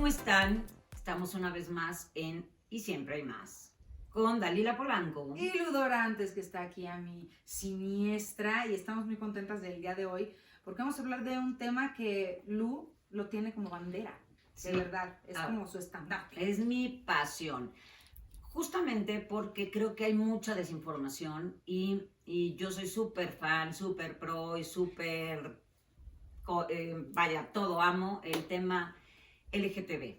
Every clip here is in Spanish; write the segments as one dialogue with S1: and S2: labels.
S1: ¿cómo están? Estamos una vez más en Y Siempre Hay Más, con Dalila Polanco.
S2: Y Lu Dorantes, que está aquí a mi siniestra, y estamos muy contentas del día de hoy, porque vamos a hablar de un tema que Lu lo tiene como bandera, de verdad, es como su estandarte.
S1: Es mi pasión, justamente porque creo que hay mucha desinformación y yo soy súper fan, súper pro y súper, todo amo el tema LGTB.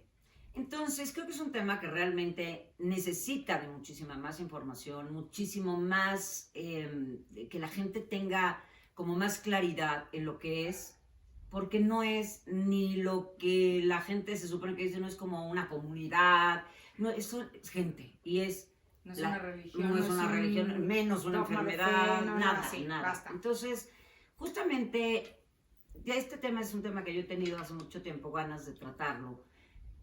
S1: Entonces, creo que es un tema que realmente necesita de muchísima más información, muchísimo más, que la gente tenga como más claridad en lo que es, porque no es ni lo que la gente se supone que dice, no es como una comunidad, no, eso es gente, y es...
S2: No es una religión.
S1: No es una religión, menos una enfermedad,
S2: fe,
S1: nada,
S2: sí,
S1: nada.
S2: basta.
S1: Entonces, justamente, ya este tema es un tema que yo he tenido hace mucho tiempo ganas de tratarlo.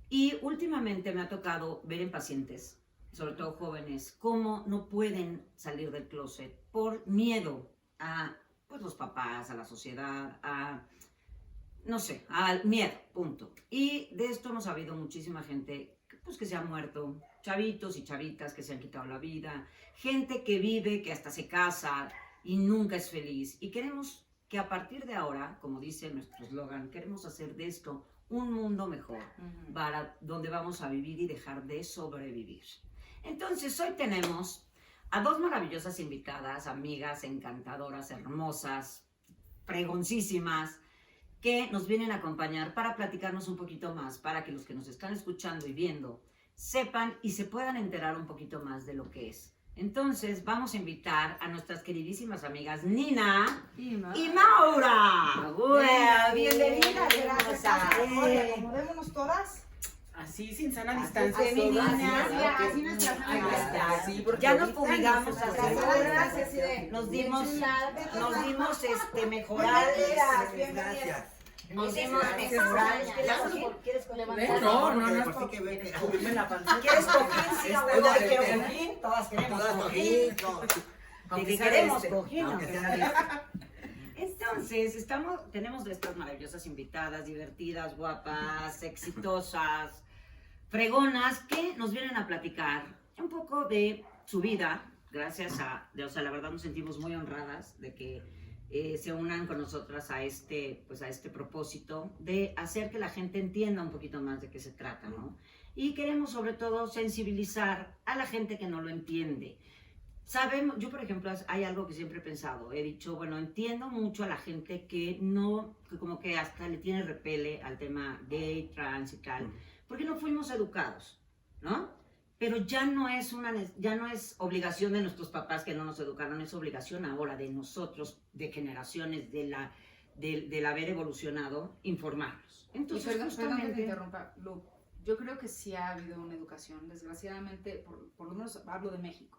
S1: Y últimamente me ha tocado ver en pacientes, sobre todo jóvenes, cómo no pueden salir del closet por miedo a pues, los papás, a la sociedad, no sé, al miedo, punto. Y de esto hemos habido muchísima gente pues, que se ha muerto, chavitos y chavitas que se han quitado la vida, gente que vive, que hasta se casa y nunca es feliz. Y queremos que a partir de ahora, como dice nuestro eslogan, queremos hacer de esto un mundo mejor, para donde vamos a vivir y dejar de sobrevivir. Entonces, hoy tenemos a dos maravillosas invitadas, amigas, encantadoras, hermosas, fregoncísimas, que nos vienen a acompañar para platicarnos un poquito más, para que los que nos están escuchando y viendo sepan y se puedan enterar un poquito más de lo que es. Entonces, vamos a invitar a nuestras queridísimas amigas Nina y Maura.
S3: Bienvenidas, gracias. Acomodémonos todas.
S4: Así, sin sana distancia.
S3: Así nuestras amigas.
S4: Sí, porque
S1: Ya nos
S4: ahorita
S1: publicamos
S4: nos
S1: hace
S3: Gracias,
S1: nos dimos mejorar.
S3: Bienvenidas.
S1: Nos dimos mejorar. ¿Quieres levantar?
S4: No.
S3: Subirme la panza.
S1: ¿Quieres cojín? Sí, abuela, quiero cojín. Todas queremos cojín.
S4: Aunque
S1: Queremos
S4: sea
S1: cojín.
S4: aunque
S1: aunque
S4: sea
S1: sea Entonces, tenemos de estas maravillosas invitadas, divertidas, guapas, exitosas, fregonas, que nos vienen a platicar un poco de su vida, gracias a, la verdad nos sentimos muy honradas de que se unan con nosotras a este propósito de hacer que la gente entienda un poquito más de qué se trata, ¿no? Y queremos sobre todo sensibilizar a la gente que no lo entiende. Sabemos, yo por ejemplo, hay algo que siempre he pensado, he dicho, bueno, entiendo mucho a la gente que como que hasta le tiene repele al tema gay, trans y tal, porque no fuimos educados, ¿no? Pero ya no es obligación de nuestros papás que no nos educaron, es obligación ahora de nosotros, de generaciones, del haber evolucionado, informarnos. Entonces,
S2: perdón que te interrumpa, Lu, yo creo que sí ha habido una educación, desgraciadamente, por lo menos hablo de México.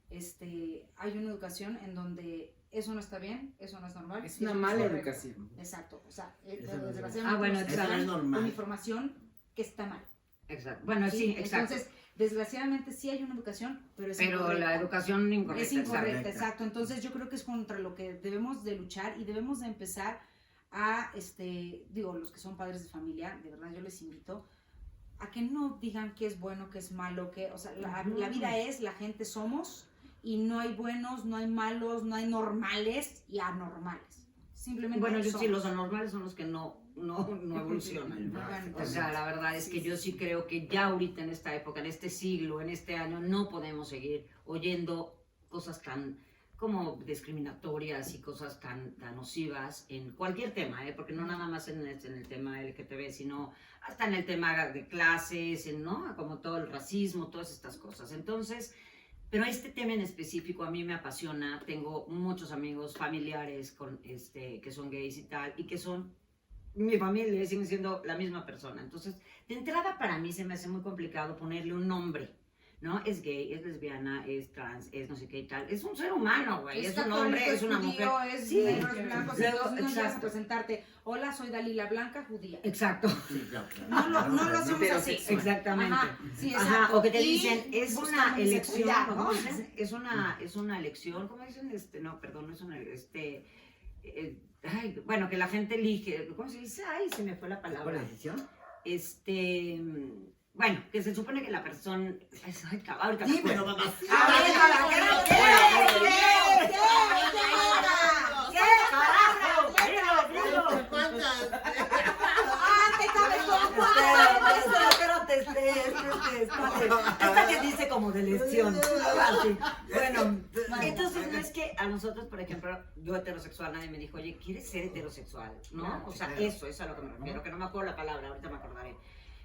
S2: Hay una educación en donde eso no está bien, eso no es normal.
S4: Es una mala educación.
S2: Exacto, o sea,
S1: desgraciadamente
S2: eso
S1: es
S2: normal. Una información que está mal.
S1: Exacto. Bueno, sí, exacto.
S2: Entonces, desgraciadamente sí hay una educación, pero
S1: la educación incorrecta.
S2: Es incorrecta, exacto. Entonces yo creo que es contra lo que debemos de luchar y debemos de empezar a, los que son padres de familia, de verdad yo les invito a que no digan qué es bueno, qué es malo, la vida es, la gente somos, y no hay buenos, no hay malos, no hay normales y anormales. Simplemente
S1: bueno,
S2: somos.
S1: Sí, los anormales son los que no evolucionan. O sea, la verdad es que yo sí creo que ya ahorita en esta época, en este siglo, en este año, no podemos seguir oyendo cosas tan como discriminatorias y cosas tan nocivas en cualquier tema, porque no nada más en el tema LGTB, sino hasta en el tema de clases, ¿no? Como todo el racismo, todas estas cosas. Entonces, pero este tema en específico a mí me apasiona. Tengo muchos amigos familiares que son gays y tal, y que son mi familia, siguen siendo la misma persona. Entonces, de entrada para mí se me hace muy complicado ponerle un nombre, ¿no? Es gay, es lesbiana, es trans, es no sé qué y tal. Es un ser humano, güey. Es un hombre, es una mujer.
S2: Es negro, es blanco. Entonces no llegas a presentarte, hola, soy Dalila Blanca, judía.
S1: Exacto.
S2: No lo hacemos así.
S1: Exactamente.
S2: Ajá, sí,
S1: ajá, o que te
S2: y
S1: dicen, es una elección,
S2: ¿no?
S1: Es una elección, ¿cómo dicen? No, perdón, no es una, bueno, que la gente elige, ¿cómo se dice? Ay, se me fue la palabra.
S4: ¿Por decisión?
S1: bueno, que se supone que la persona, ay, ahorita me
S3: Dímelo,
S1: acuerdo.
S3: mamá.
S1: Esta que dice como de lesión. Así. Bueno, entonces no es que a nosotros, por ejemplo, yo heterosexual, nadie me dijo, oye, ¿quieres ser heterosexual? ¿No? O sea, eso es a lo que me refiero, que no me acuerdo la palabra, ahorita me acordaré.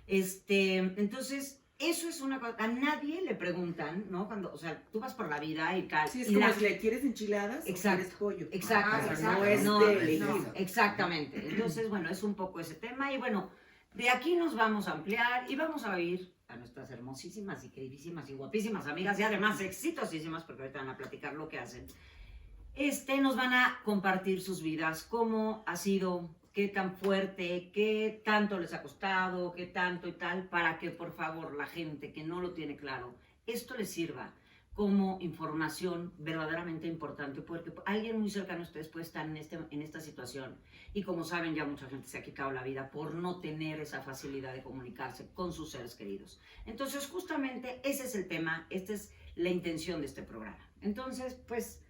S1: Entonces, eso es una cosa, a nadie le preguntan, ¿no? Cuando, o sea, tú vas por la vida y tal.
S4: Sí, es
S1: y
S4: como
S1: la-
S4: si le quieres enchiladas
S1: Exacto.
S4: o quieres pollo.
S1: Exacto,
S4: O sea,
S1: exacto.
S4: no es
S1: No,
S4: de elegir.
S1: no, exactamente. Entonces, bueno, es un poco ese tema y bueno, de aquí nos vamos a ampliar y vamos a oír a nuestras hermosísimas y queridísimas y guapísimas amigas y además exitosísimas, porque ahorita van a platicar lo que hacen. Nos van a compartir sus vidas, cómo ha sido, qué tan fuerte, qué tanto les ha costado, qué tanto y tal, para que por favor la gente que no lo tiene claro, esto les sirva como información verdaderamente importante, porque alguien muy cercano a ustedes puede estar en esta situación y como saben ya mucha gente se ha quitado la vida por no tener esa facilidad de comunicarse con sus seres queridos. Entonces justamente ese es el tema, esta es la intención de este programa. Entonces pues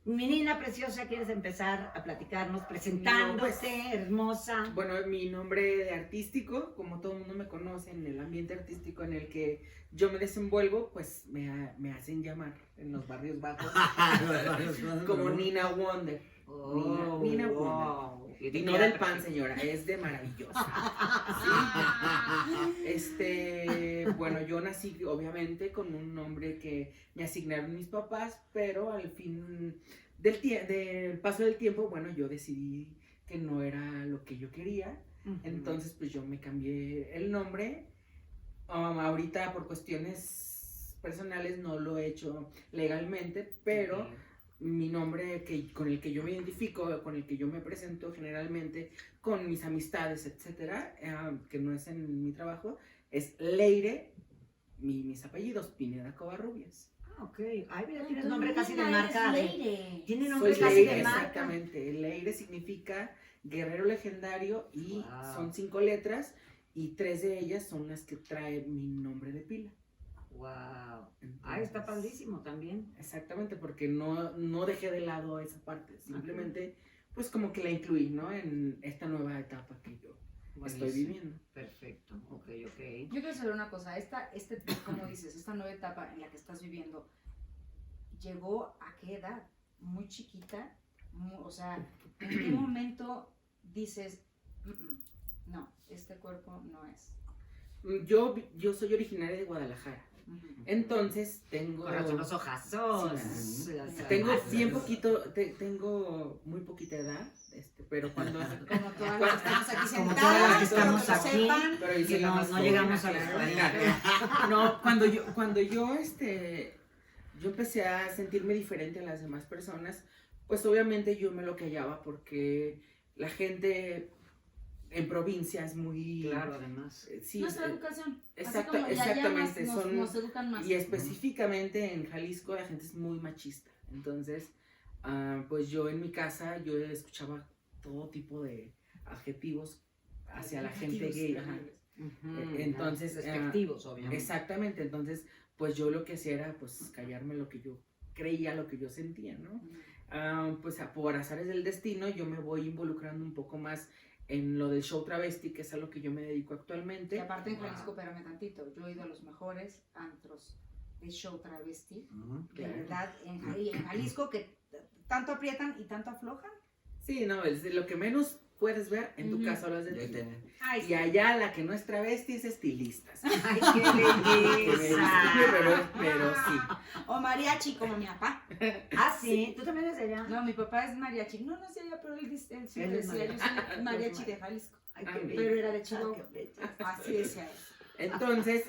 S1: mi Nina preciosa, ¿quieres empezar a platicarnos presentándote, hermosa?
S4: Bueno, mi nombre de artístico, como todo el mundo me conoce en el ambiente artístico en el que yo me desenvuelvo, pues me hacen llamar en los barrios bajos como Nina Wonder. Nina
S1: wow.
S4: Y no del pan, señora, es de maravillosa. Bueno, yo nací obviamente con un nombre que me asignaron mis papás, pero al fin del paso del tiempo, bueno, yo decidí que no era lo que yo quería. Entonces, pues yo me cambié el nombre. Ahorita por cuestiones personales no lo he hecho legalmente, pero mi nombre con el que yo me identifico, con el que yo me presento generalmente con mis amistades, etcétera, que no es en mi trabajo, es Leire, mis apellidos, Pineda Covarrubias.
S1: Ok, ay, mira, tienes nombre casi de marca. Tiene
S4: Soy
S1: nombre casi
S4: Leire,
S1: de marca.
S4: exactamente. Leire significa guerrero legendario y
S1: Wow.
S4: son 5 letras y 3 de ellas son las que trae mi nombre de pila.
S1: Wow.
S4: Entonces,
S1: Ay, está padrísimo también.
S4: Exactamente, porque no dejé de lado esa parte, simplemente pues como que la incluí, ¿no? En esta nueva etapa que yo estoy viviendo.
S1: Perfecto, ok.
S2: Yo quiero saber una cosa, como dices, esta nueva etapa en la que estás viviendo, ¿llegó a qué edad? ¿Muy chiquita? O sea, ¿en qué momento dices, no, este cuerpo no es?
S4: Yo soy originaria de Guadalajara, entonces tengo...
S1: Con razón los ojazos.
S4: Sí,
S1: Las
S4: tengo
S1: armas.
S4: bien poquito, tengo muy poquita edad, pero cuando...
S2: Como todas las que estamos aquí
S1: Como
S2: sentadas,
S1: todas las que
S2: pero
S1: estamos
S2: que
S1: aquí.
S2: sepan,
S4: Pero yo
S1: Que
S4: soy la
S1: no,
S4: más
S1: no
S4: joven
S1: llegamos a
S4: aquí,
S1: la
S4: ¿verdad? No, cuando yo empecé a sentirme diferente a las demás personas, pues obviamente yo me lo callaba porque la gente en provincia es muy...
S1: Claro, además.
S4: Sí,
S2: nuestra educación.
S4: exacto,
S2: así como ya
S4: exactamente,
S2: nos educan más.
S4: y específicamente en Jalisco la gente es muy machista. Entonces, pues yo en mi casa yo escuchaba todo tipo de adjetivos hacia la gente gay. Ajá. Entonces,
S1: Despectivos, obviamente.
S4: Exactamente, entonces pues yo lo que hacía era pues callarme lo que yo creía, lo que yo sentía, ¿no? Pues por azares del destino yo me voy involucrando un poco más en lo del show travesti, que es a lo que yo me dedico actualmente.
S2: Y aparte en Jalisco, espérame tantito, yo he ido a los mejores antros de show travesti, de verdad, en Jalisco, que tanto aprietan y tanto aflojan.
S4: Sí, no, es de lo que menos puedes ver en tu
S2: Ujú.
S4: casa hablas de ti.
S1: Ay,
S4: Y allá la que no es travesti es estilistas.
S1: Ay, qué belleza.
S4: pero sí.
S2: O mariachi, como mi papá.
S1: Ah, sí, tú también eres de allá.
S2: No, mi papá es mariachi. No sé ella, pero él sí
S1: Él es
S2: decía, yo soy mariachi de Jalisco.
S1: Ay,
S4: Ah,
S1: qué
S2: Pero
S1: belleza.
S2: era de Chihuahua.
S1: Qué belleza.
S2: Así decía él.
S4: Entonces,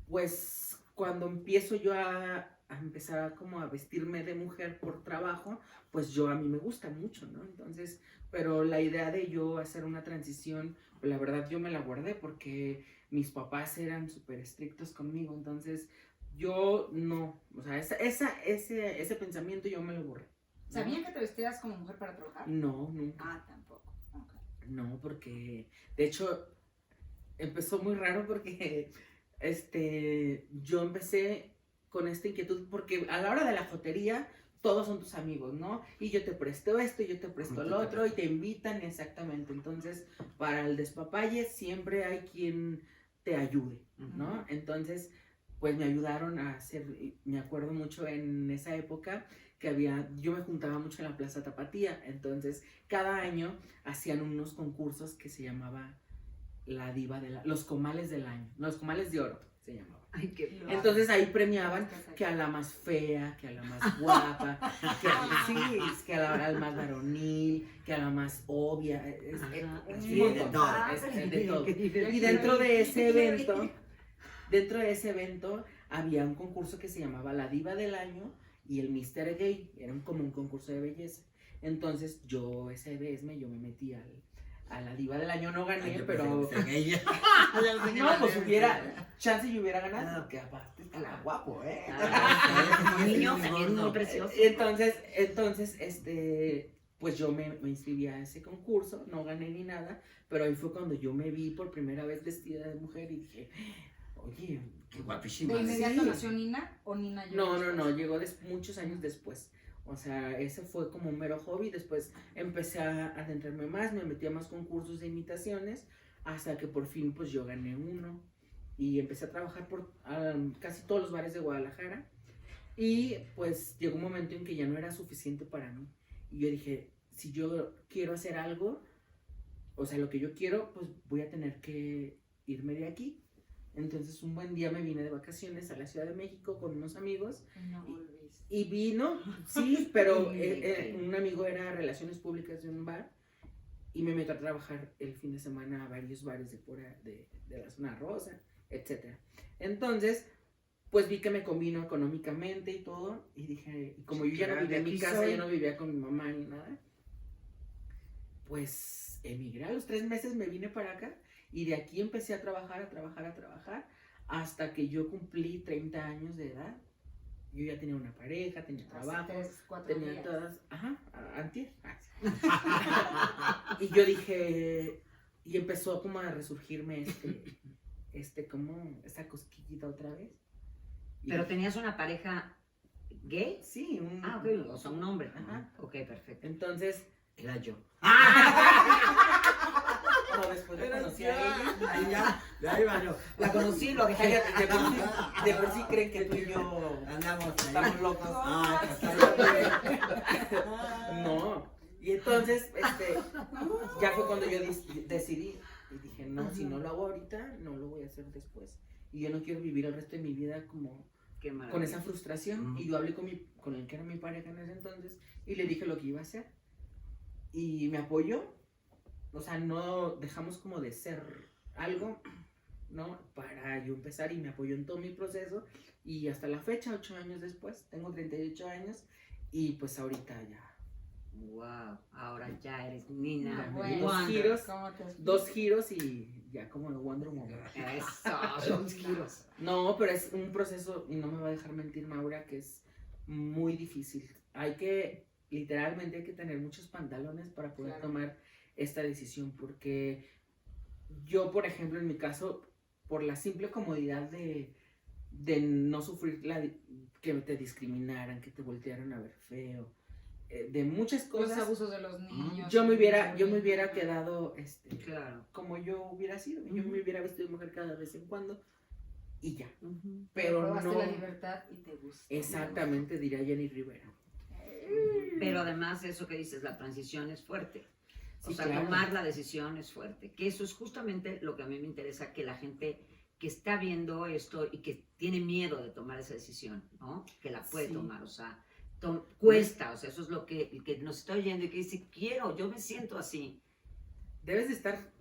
S4: pues cuando empiezo yo a empezar como a vestirme de mujer por trabajo, pues a mí me gusta mucho, ¿no? Entonces, pero la idea de yo hacer una transición, pues la verdad yo me la guardé porque mis papás eran súper estrictos conmigo, entonces yo no, o sea, ese pensamiento yo me lo borré.
S2: ¿Sabían que te vestías como mujer para trabajar?
S4: No, nunca.
S2: Ah, tampoco. Ok.
S4: No, porque de hecho empezó muy raro porque yo empecé con esta inquietud porque a la hora de la jotería todos son tus amigos, ¿no? Y yo te presto esto, y yo te presto lo otro, y te invitan, exactamente. Entonces, para el despapalle siempre hay quien te ayude, ¿no? Entonces, pues me ayudaron a hacer, me acuerdo mucho en esa época que yo me juntaba mucho en la Plaza Tapatía, entonces cada año hacían unos concursos que se llamaba los comales del año, los comales de oro se llamaba.
S1: Ay, qué
S4: Entonces ahí premiaban que a la más fea, que a la más guapa, que a la más varonil, que a la más obvia,
S3: Sí, de todo.
S4: de todo. Y dentro de ese evento había un concurso que se llamaba la Diva del Año y el Mr. Gay, era como un concurso de belleza. Entonces ese vez yo me metí a la Diva del Año, no gané, pero no, pues chance y hubiera ganado, porque aparte estaba guapo,
S1: Un niño muy precioso.
S4: Entonces, pues yo me inscribí a ese concurso, no gané ni nada, pero ahí fue cuando yo me vi por primera vez vestida de mujer y dije, oye,
S3: Qué guapísima.
S2: ¿De inmediato
S4: Sí.
S2: nació Nina o Nina llegó?
S4: No, llegó muchos años después. O sea, ese fue como un mero hobby. Después empecé a adentrarme más, me metí a más concursos de imitaciones, hasta que por fin pues yo gané uno. Y empecé a trabajar por casi todos los bares de Guadalajara. Y pues llegó un momento en que ya no era suficiente para mí. Y yo dije, si yo quiero hacer algo, o sea, lo que yo quiero, pues voy a tener que irme de aquí. Entonces un buen día me vine de vacaciones a la Ciudad de México con unos amigos.
S2: No volviste.
S4: Y vino, sí, pero un amigo era relaciones públicas de un bar y me metió a trabajar el fin de semana a varios bares de la zona rosa, etc. Entonces, pues vi que me convino económicamente y todo, y dije, y como yo ya no vivía en mi casa, yo no vivía con mi mamá ni nada, pues emigré. A los 3 meses me vine para acá y de aquí empecé a trabajar, hasta que yo cumplí 30 años de edad. Yo ya tenía una pareja, tenía trabajo, tenía todas, antier. Y yo dije, y empezó como a resurgirme como esta cosquillita otra vez.
S1: ¿Pero tenías una pareja gay?
S4: Sí,
S1: ok, o sea, un hombre.
S4: Ajá.
S1: Ok, perfecto.
S4: Entonces,
S3: Era yo.
S4: no, después la conocí a ella.
S3: Ya iba yo.
S1: La conocí, lo dejé.
S4: De por sí creen que tú y yo
S3: Andamos
S4: estamos locos.
S3: Ah,
S4: No. Y entonces, ya fue cuando yo decidí y dije, no, si no lo hago ahorita, no lo voy a hacer después. Y yo no quiero vivir el resto de mi vida como
S1: Qué maravilla.
S4: con esa frustración. Y yo hablé con el que era mi pareja en ese entonces y le dije lo que iba a hacer. Y me apoyó. O sea, no dejamos como de ser algo, ¿no? Para yo empezar y me apoyó en todo mi proceso. Y hasta la fecha, 8 años después, tengo 38 años y pues ahorita ya.
S1: Wow, ahora ya eres Nina.
S4: Bueno,
S1: Wonder.
S4: dos giros y ya como de Wonder Woman.
S1: Eso, 2 giros.
S4: No, pero es un proceso, y no me va a dejar mentir Maura, que es muy difícil. Literalmente hay que tener muchos pantalones para poder tomar esta decisión, porque yo, por ejemplo, en mi caso, por la simple comodidad de no sufrir que te discriminaran, que te voltearan a ver feo, de muchas
S2: Los
S4: cosas,
S2: abusos de los niños.
S4: yo me hubiera quedado
S1: Claro.
S4: como yo hubiera sido, yo me hubiera vestido de mujer cada vez en cuando y ya,
S2: Pero
S4: pero
S2: probaste
S4: no
S2: la libertad y te gustó.
S4: exactamente, diría Jenny Rivera.
S1: Pero además eso que dices, la transición es fuerte. O
S4: Sí,
S1: sea,
S4: claro.
S1: tomar la decisión es fuerte. Que eso es justamente lo que a mí me interesa, que la gente que está viendo esto y que tiene miedo de tomar esa decisión, ¿no? Que la puede
S4: Sí.
S1: tomar, o sea, cuesta, o sea, eso es lo que nos está oyendo y que dice, yo me siento así.
S4: Debes de estar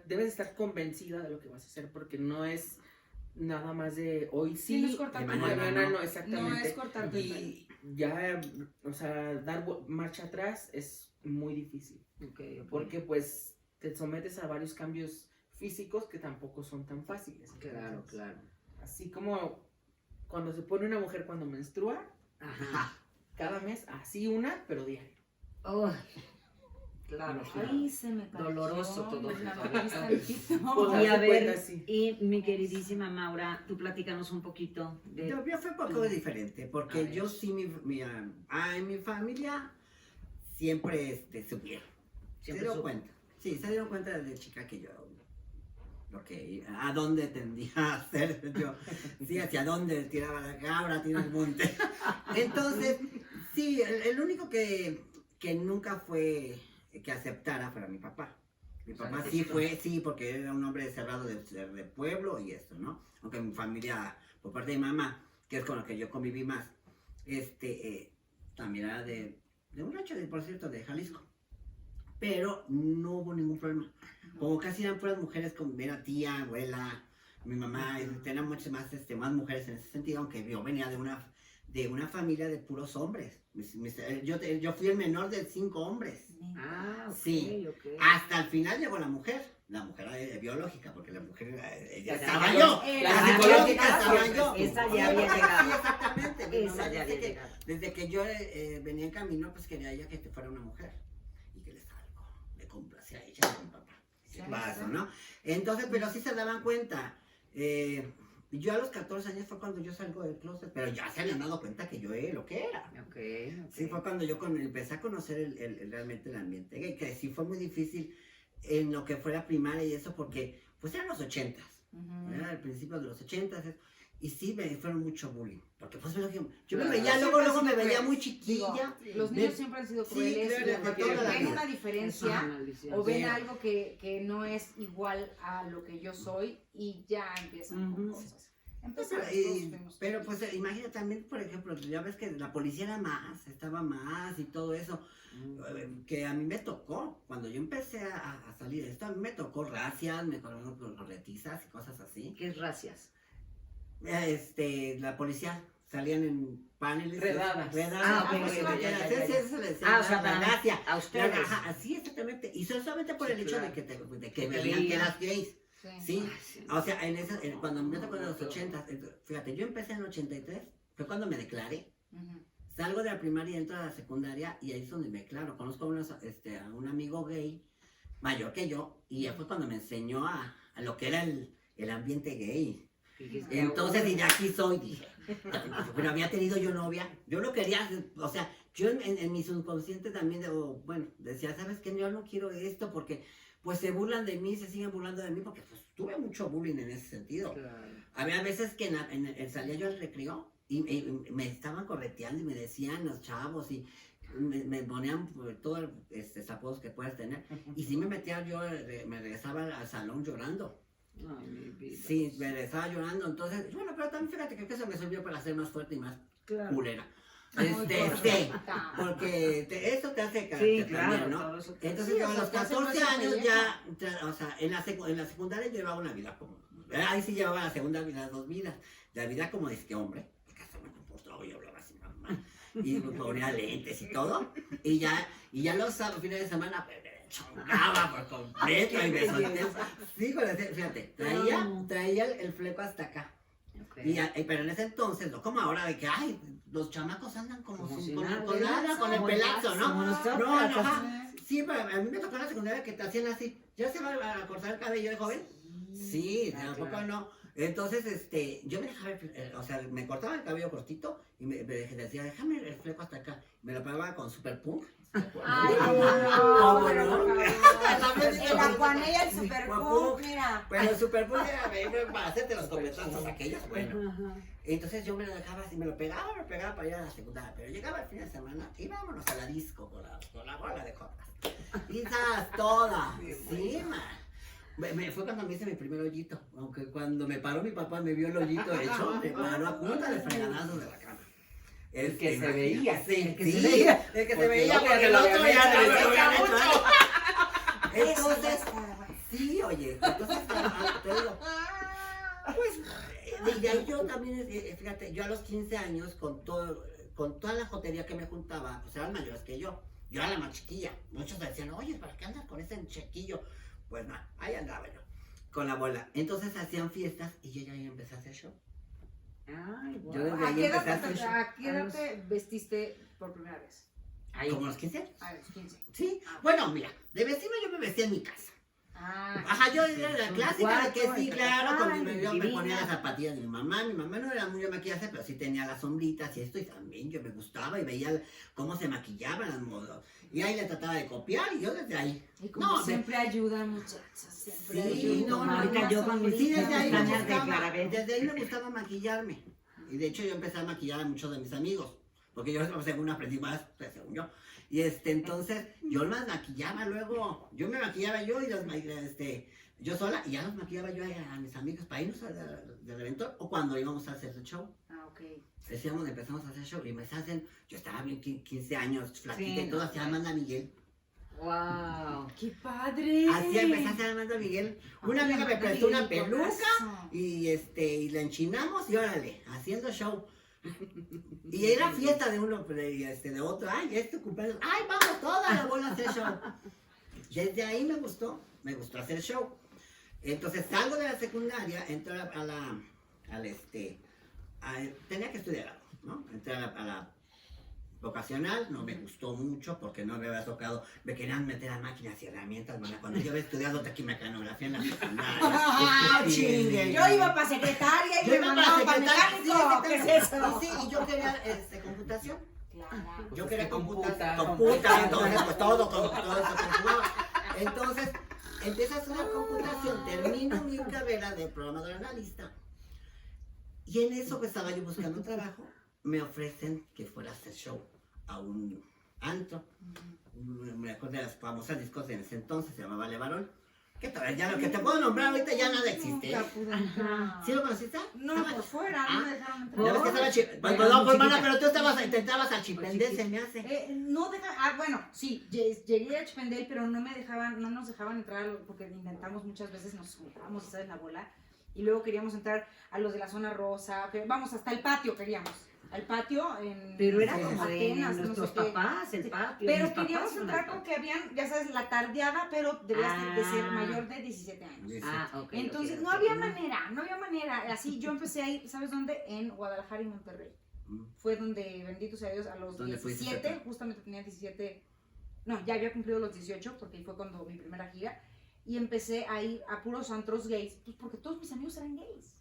S4: debes de estar convencida de lo que vas a hacer, porque no es nada más de hoy
S2: Sí,
S4: sí,
S2: no es cortarte
S3: el pelo.
S4: mañana no,
S2: No
S4: exactamente.
S2: es cortarte el pelo.
S4: Y ya, o sea, dar marcha atrás es muy difícil,
S1: Okay,
S4: porque pues te sometes a varios cambios físicos que tampoco son tan fáciles.
S1: Claro,
S4: Entonces,
S1: claro.
S4: así como cuando se pone una mujer cuando menstrua,
S1: Ajá.
S4: cada mes, así pero diario.
S1: Oh, Claro,
S2: Ay, se me cayó.
S1: Doloroso todo.
S2: La nariz tantito.
S4: Pues,
S1: Y a
S4: haz de cuenta,
S1: ver,
S4: sí.
S1: y mi queridísima Maura, tú platícanos un poquito de...
S3: Yo fue un poco diferente,
S1: A
S3: porque
S1: ver.
S3: yo sí, en mi familia siempre supieron. Se
S1: Siempre
S3: dieron
S1: supo.
S3: cuenta. Sí, se dieron cuenta desde chica que yo, a dónde tendía a hacer yo, sí, hacia dónde tiraba la cabra, tira el monte. Entonces, sí, el único que nunca fue que aceptara fuera mi papá. Mi
S1: O sea,
S3: papá sí
S1: necesito.
S3: fue, sí, porque era un hombre cerrado de pueblo y esto, ¿no? Aunque mi familia, por parte de mi mamá, que es con la que yo conviví más, también era de un rancho, por cierto, de Jalisco. Pero no hubo ningún problema. Como casi eran puras mujeres, como era tía, abuela, mi mamá, tenían muchas más mujeres en ese sentido, aunque yo venía de una familia de puros hombres. Yo fui el menor de 5 hombres.
S1: Ah, ok,
S3: Sí.
S1: ok.
S3: Hasta el final llegó la mujer biológica, porque la mujer ella
S1: La
S3: estaba
S1: psicológica.
S3: yo.
S2: La
S3: La
S1: psicológica
S3: psicológica estaba yo.
S1: esa ya
S3: Sí,
S1: había
S3: sí,
S1: llegado.
S3: exactamente. Mi
S1: Esa
S3: mamá
S1: ya
S3: dice
S1: había
S3: que
S1: llegado.
S3: desde que yo venía en camino, pues quería ella que fuera una mujer. Y que le complacía a ella a mi papá.
S2: Sí,
S3: Paso,
S2: claro.
S3: ¿no? Entonces, pero sí se daban cuenta. Yo a los 14 años fue cuando yo salgo del closet, pero ya se habían dado cuenta que yo era lo que era.
S1: Ok, ok.
S3: Sí, fue cuando yo empecé a conocer realmente el ambiente gay, que sí fue muy difícil en lo que fue la primaria y eso, porque pues eran los 80s,
S2: Ujú.
S3: era el principio de los 80s, y sí me fueron mucho bullying, porque pues yo me
S1: Claro.
S3: veía,
S2: Siempre
S3: luego
S2: han
S3: me
S2: sido
S3: veía
S2: crueles.
S3: muy
S2: Digo,
S3: chiquilla.
S2: los
S3: Ven-
S2: niños siempre han sido
S3: Sí,
S2: crueles
S3: claro,
S2: y
S3: de toda la
S2: ven
S3: vida.
S2: una
S1: Es una
S2: diferencia
S1: maldición.
S2: o ven
S3: Sí.
S2: algo que no es igual a lo que yo soy y ya empiezan con
S1: Ujú.
S2: cosas.
S3: No,
S2: Empezamos,
S3: pero,
S2: todos fuimos
S3: pero,
S2: chiquitos.
S3: pues imagina también, por ejemplo, ya ves que la policía estaba más y todo eso. Que a mí me tocó, cuando yo empecé a salir de esto, a mí me tocó racias, me tocó corretizas y cosas así.
S1: ¿Qué racias?
S3: La policía salían en paneles.
S4: Redadas.
S1: Ah, ok,
S3: pues,
S1: ok, ya, ya,
S3: sí,
S1: ya,
S3: sí,
S1: ya.
S3: eso le decía,
S1: Ah, o sea,
S3: la
S1: para
S3: gracia.
S1: a ustedes.
S3: Ajá, así exactamente. Y solamente por
S4: Sí,
S3: el hecho
S4: claro.
S3: de que
S1: Te
S3: veían
S1: veían.
S3: que eras gays.
S2: Sí.
S3: Sí,
S1: Ay, sí.
S3: o sea, cuando me tocó en los 80, fíjate, yo empecé en el 83, fue cuando me declaré.
S2: Ujú.
S3: Salgo de la primaria y entro a la secundaria y ahí es donde me declaro. Conozco a un amigo gay mayor que yo y fue cuando me enseñó a lo que era el ambiente gay.
S1: Dijiste,
S3: Entonces, y de aquí soy, dije. Pero había tenido yo novia, yo lo quería, o sea, yo en mi subconsciente también, decía, ¿sabes qué? Yo no quiero esto porque pues se burlan de mí, se siguen burlando de mí porque pues tuve mucho bullying en ese sentido.
S1: claro.
S3: Había veces que salía yo al recreo y me estaban correteando y me decían los chavos y me ponían todos apodos que puedas tener. Y si me metía yo, me regresaba al salón llorando.
S1: Ay, mi vida.
S3: Sí, me regresaba llorando. Entonces, bueno, pero también fíjate que eso me sirvió para ser más fuerte y más
S1: Claro.
S3: culera.
S2: Muy
S3: Sí,
S2: correcta.
S3: porque eso te hace
S1: Sí,
S3: carácter
S1: claro.
S3: también, ¿no?
S1: todo eso te-
S3: Entonces
S2: Sí,
S3: yo
S2: o
S3: a
S2: sea,
S3: los
S2: te hace
S3: 14
S2: más
S3: años
S2: pelleja.
S3: ya, o sea, en la secundaria llevaba una vida como, ahí sí llevaba la segunda vida, las 2 vidas, la vida como de este hombre, porque hasta me comportaba y hablaba así normal, y me ponía lentes y todo, y ya los fines de semana pues, me chongaba por completo y me solté, sí, fíjate, traía el fleco hasta acá.
S1: Ok.
S3: Pero en ese entonces, no como ahora, de que, ay, los chamacos andan como
S1: Como
S3: sin,
S1: si
S3: con,
S1: nada,
S3: con nada, con el
S1: como
S3: pelazo,
S1: el
S3: ¿no?
S1: como nosotros.
S3: No, ajá. Sí, pero a mí me tocó en la secundaria que te hacían así, ¿ya se va a cortar el cabello de joven? Sí,
S1: Ah,
S3: tampoco
S1: claro.
S3: no. Entonces, yo me dejaba, o sea, me cortaba el cabello cortito y me decía, déjame el fleco hasta acá. Me lo pegaba con super punk.
S2: Ay,
S3: ¿Cómo
S2: no,
S3: no?
S2: pero por favor. El Aquanella, el Super Punk, mira.
S3: Pero el super punk era para hacerte los copetazos aquellos, bueno.
S1: Ajá.
S3: Entonces yo me lo dejaba así, me lo pegaba para ir a la secundaria. Pero llegaba el fin de semana y vámonos a la disco con la bola de copas. Quizás toda. Sí, man. Fue cuando me hice mi primer hoyito. Aunque cuando me paró mi papá, me vio el hoyito hecho, me paró a punta de fregadazos de la cama.
S4: El que se veía.
S3: Sí,
S1: El que
S3: sí,
S1: se veía.
S3: el que se
S4: Porque
S3: veía,
S4: no,
S3: porque
S4: porque
S3: el
S4: lo
S3: otro
S4: habían
S3: ya
S4: hecho,
S3: no
S4: lo
S3: lo habían
S4: habían
S3: hecho.
S2: Eso
S3: Entonces,
S2: ya está, güey.
S3: sí, oye, entonces, te digo, pues, y ahí yo también, fíjate, yo a los 15 años, con toda la jotería que me juntaba, pues eran mayores que yo. Yo era la más chiquilla. Muchos decían, oye, ¿para qué andas con ese chiquillo? Pues nada, ahí andaba yo, con la abuela. Entonces hacían fiestas y yo ya empecé a hacer show.
S1: Ay,
S3: Yo
S1: guau.
S3: desde
S2: ¿A
S3: ahí
S2: qué edad
S3: empecé a hacer show.
S2: ¿A qué edad te vestiste por primera vez?
S1: Ahí.
S3: ¿Como los 15?
S2: A los 15.
S3: Sí. Bueno, mira, de vestirme yo me vestía en mi casa.
S2: Ah,
S3: Ajá, yo era la clásica de que sí, claro,
S1: Ay,
S3: yo me ponía
S1: divina.
S3: las zapatillas de mi mamá no era muy de maquillaje, pero sí tenía las sombritas y esto, y también yo me gustaba y veía cómo se maquillaban las modas, y ahí le trataba de copiar, y yo desde ahí.
S2: y como
S3: No,
S2: siempre ayuda, muchachos, siempre
S3: Sí,
S2: ayuda.
S3: no,
S1: ahorita yo con mis
S3: sí, desde ahí me
S1: pestañas de
S3: gustaba,
S1: Clarabel.
S3: desde ahí me gustaba maquillarme, y de hecho yo empecé a maquillar a muchos de mis amigos, porque yo según aprendí más, pues, según yo. Y entonces, yo las maquillaba luego, yo me maquillaba yo y yo sola, y ya los maquillaba yo a mis amigos para irnos del evento, o cuando íbamos a hacer el show.
S2: Ah, ok.
S3: Decíamos, empezamos a hacer show, y me hacen, yo estaba bien 15 años, flaquita
S1: Sí,
S3: y todo,
S1: no,
S3: hacía
S1: pues.
S3: Amanda Miguel.
S1: Wow.
S2: ¡Qué padre!
S3: Así empecé a hacer Amanda Miguel. Una
S2: Ay,
S3: amiga me
S2: Amanda
S3: prestó una
S2: Miguel,
S3: peluca,
S2: brazo.
S3: y la enchinamos, y órale, haciendo show. Y era fiesta de uno, de otro, ay, este cumpleaños, ay, vamos toda la bola a hacer show. Desde ahí me gustó hacer show. Entonces salgo de la secundaria, entro tenía que estudiar algo, ¿no? Entré a la vocacional, no me gustó mucho porque no me había tocado, me querían meter a máquinas y herramientas, bueno, cuando yo había estudiado taquimecanografía en la secundaria.
S2: ¡Ah,
S3: chingue!
S2: Yo iba para secretaria y
S3: Yo
S2: me
S3: iba
S2: mandaban para
S3: secretaria,
S2: mecánico. ¿Qué es eso?
S3: Sí, y yo quería computación.
S2: Claro.
S3: Yo quería
S4: computa,
S3: computa, entonces pues todo se computaba. Entonces, empiezo a estudiar computación, termino mi carrera de programador analista. Y en eso que estaba yo buscando trabajo, me ofrecen que fuera a hacer show a un antro. Me acuerdo de las famosas discos en ese entonces, se llamaba Levarón. Que todavía ya lo que te puedo nombrar ahorita ya nada existe.
S2: Nunca pude entrar.
S3: ¿Sí lo conociste?
S2: No,
S3: Estaba-
S2: por fuera, no me dejaron
S3: Ya
S2: entrar.
S3: ves que estaba
S1: Bueno,
S3: Perdón,
S1: muy
S3: hermana,
S1: chiquita.
S3: pero tú intentabas a Chipendé, se me hace.
S2: No bueno, sí, llegué a Chipendel, pero no nos dejaban entrar porque intentamos muchas veces, nos juntábamos a estar en la bola y luego queríamos entrar a los de la zona rosa, vamos, hasta el patio queríamos, al patio en
S1: Pero era
S3: Sí,
S1: como de
S2: Atenas, no
S1: nuestros
S2: sé qué.
S1: papás, el patio.
S2: Pero
S1: mis
S2: queríamos
S1: papás
S2: entrar
S1: eran-
S2: porque habían, ya sabes, la tardeada, pero debías de ser
S1: Ah.
S2: mayor de 17 años.
S1: Ah, ok.
S2: Entonces,
S1: ok,
S2: no
S1: ok.
S2: había manera. Así yo empecé a ir, ¿sabes dónde? En Guadalajara y Monterrey. Fue donde, bendito sea Dios, a los
S3: ¿Dónde fuiste,
S2: 17,
S3: Pepe?
S2: justamente tenía 17, no, ya había cumplido los 18, porque ahí fue cuando mi primera gira, y empecé a ir a puros antros gays, pues porque todos mis amigos eran gays.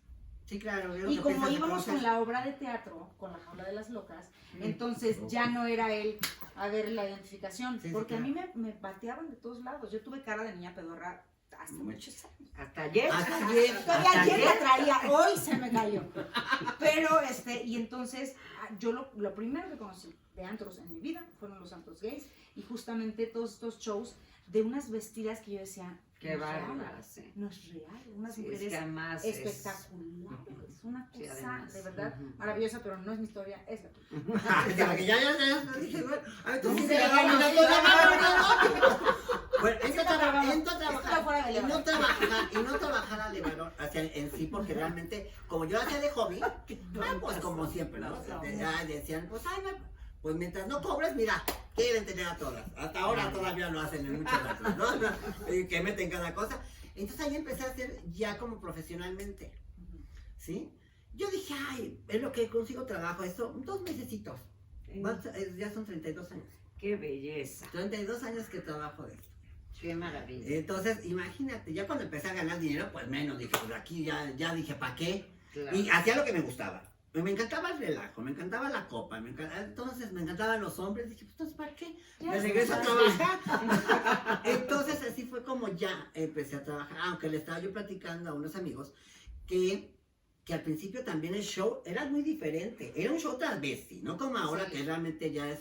S3: Sí, claro.
S2: Y como íbamos con la obra de teatro, con la Jaula de las Locas, entonces ya no era él a ver la identificación,
S3: Sí, sí,
S2: porque
S3: claro.
S2: a mí me bateaban de todos lados. Yo tuve cara de niña pedorra hasta muchos años.
S1: Hasta ayer.
S3: Hasta ayer.
S2: Todavía
S1: Hasta
S2: ayer la
S1: ayer.
S2: traía, hoy se me cayó. Pero, y entonces, yo lo primero que conocí de antros en mi vida fueron los antros gays, y justamente todos estos shows de unas vestidas que yo decía,
S1: Qué
S2: no es real,
S1: bárbara, sí.
S2: no es real, unas
S1: Sí, es
S2: mujeres
S1: que además es-
S2: espectaculares, una
S1: Sí,
S2: cosa
S1: además.
S2: de verdad
S1: Ujú.
S2: maravillosa, pero no es mi historia, es la tuya.
S3: Porque ya dije, bueno, a ver, tú
S2: Sí,
S3: sí
S2: sí,
S3: te
S2: sí,
S3: la
S2: sí,
S3: Bueno,
S2: Esto fuera de
S3: y no
S2: Levarón.
S3: trabajar a Levarón, o sea, en sí, porque realmente, como yo hacía de hobby, pues como siempre, ¿no? Decían, pues, ay, pues mientras no cobres, mira, quieren tener a todas. Hasta ahora todavía lo hacen en muchos antros, ¿no? Y que meten cada cosa. Entonces ahí empecé a hacer ya como profesionalmente, ¿sí? Yo dije, ay, es lo que consigo trabajo, esto, 2 mesecitos. Ya son 32 años.
S1: Qué belleza.
S3: 32 años que trabajo de esto.
S1: Qué maravilla.
S3: Entonces, imagínate, ya cuando empecé a ganar dinero, pues menos, dije, pues aquí ya dije, ¿para qué?
S1: Claro.
S3: Y hacía lo que me gustaba. Me encantaba el relajo, me encantaba la copa, entonces me encantaban los hombres, dije, pues entonces, ¿para qué? Me regreso a trabajar. Entonces así fue como ya empecé a trabajar, aunque le estaba yo platicando a unos amigos que al principio también el show era muy diferente, era un show transvesti, no como ahora
S2: Sí.
S3: que realmente ya es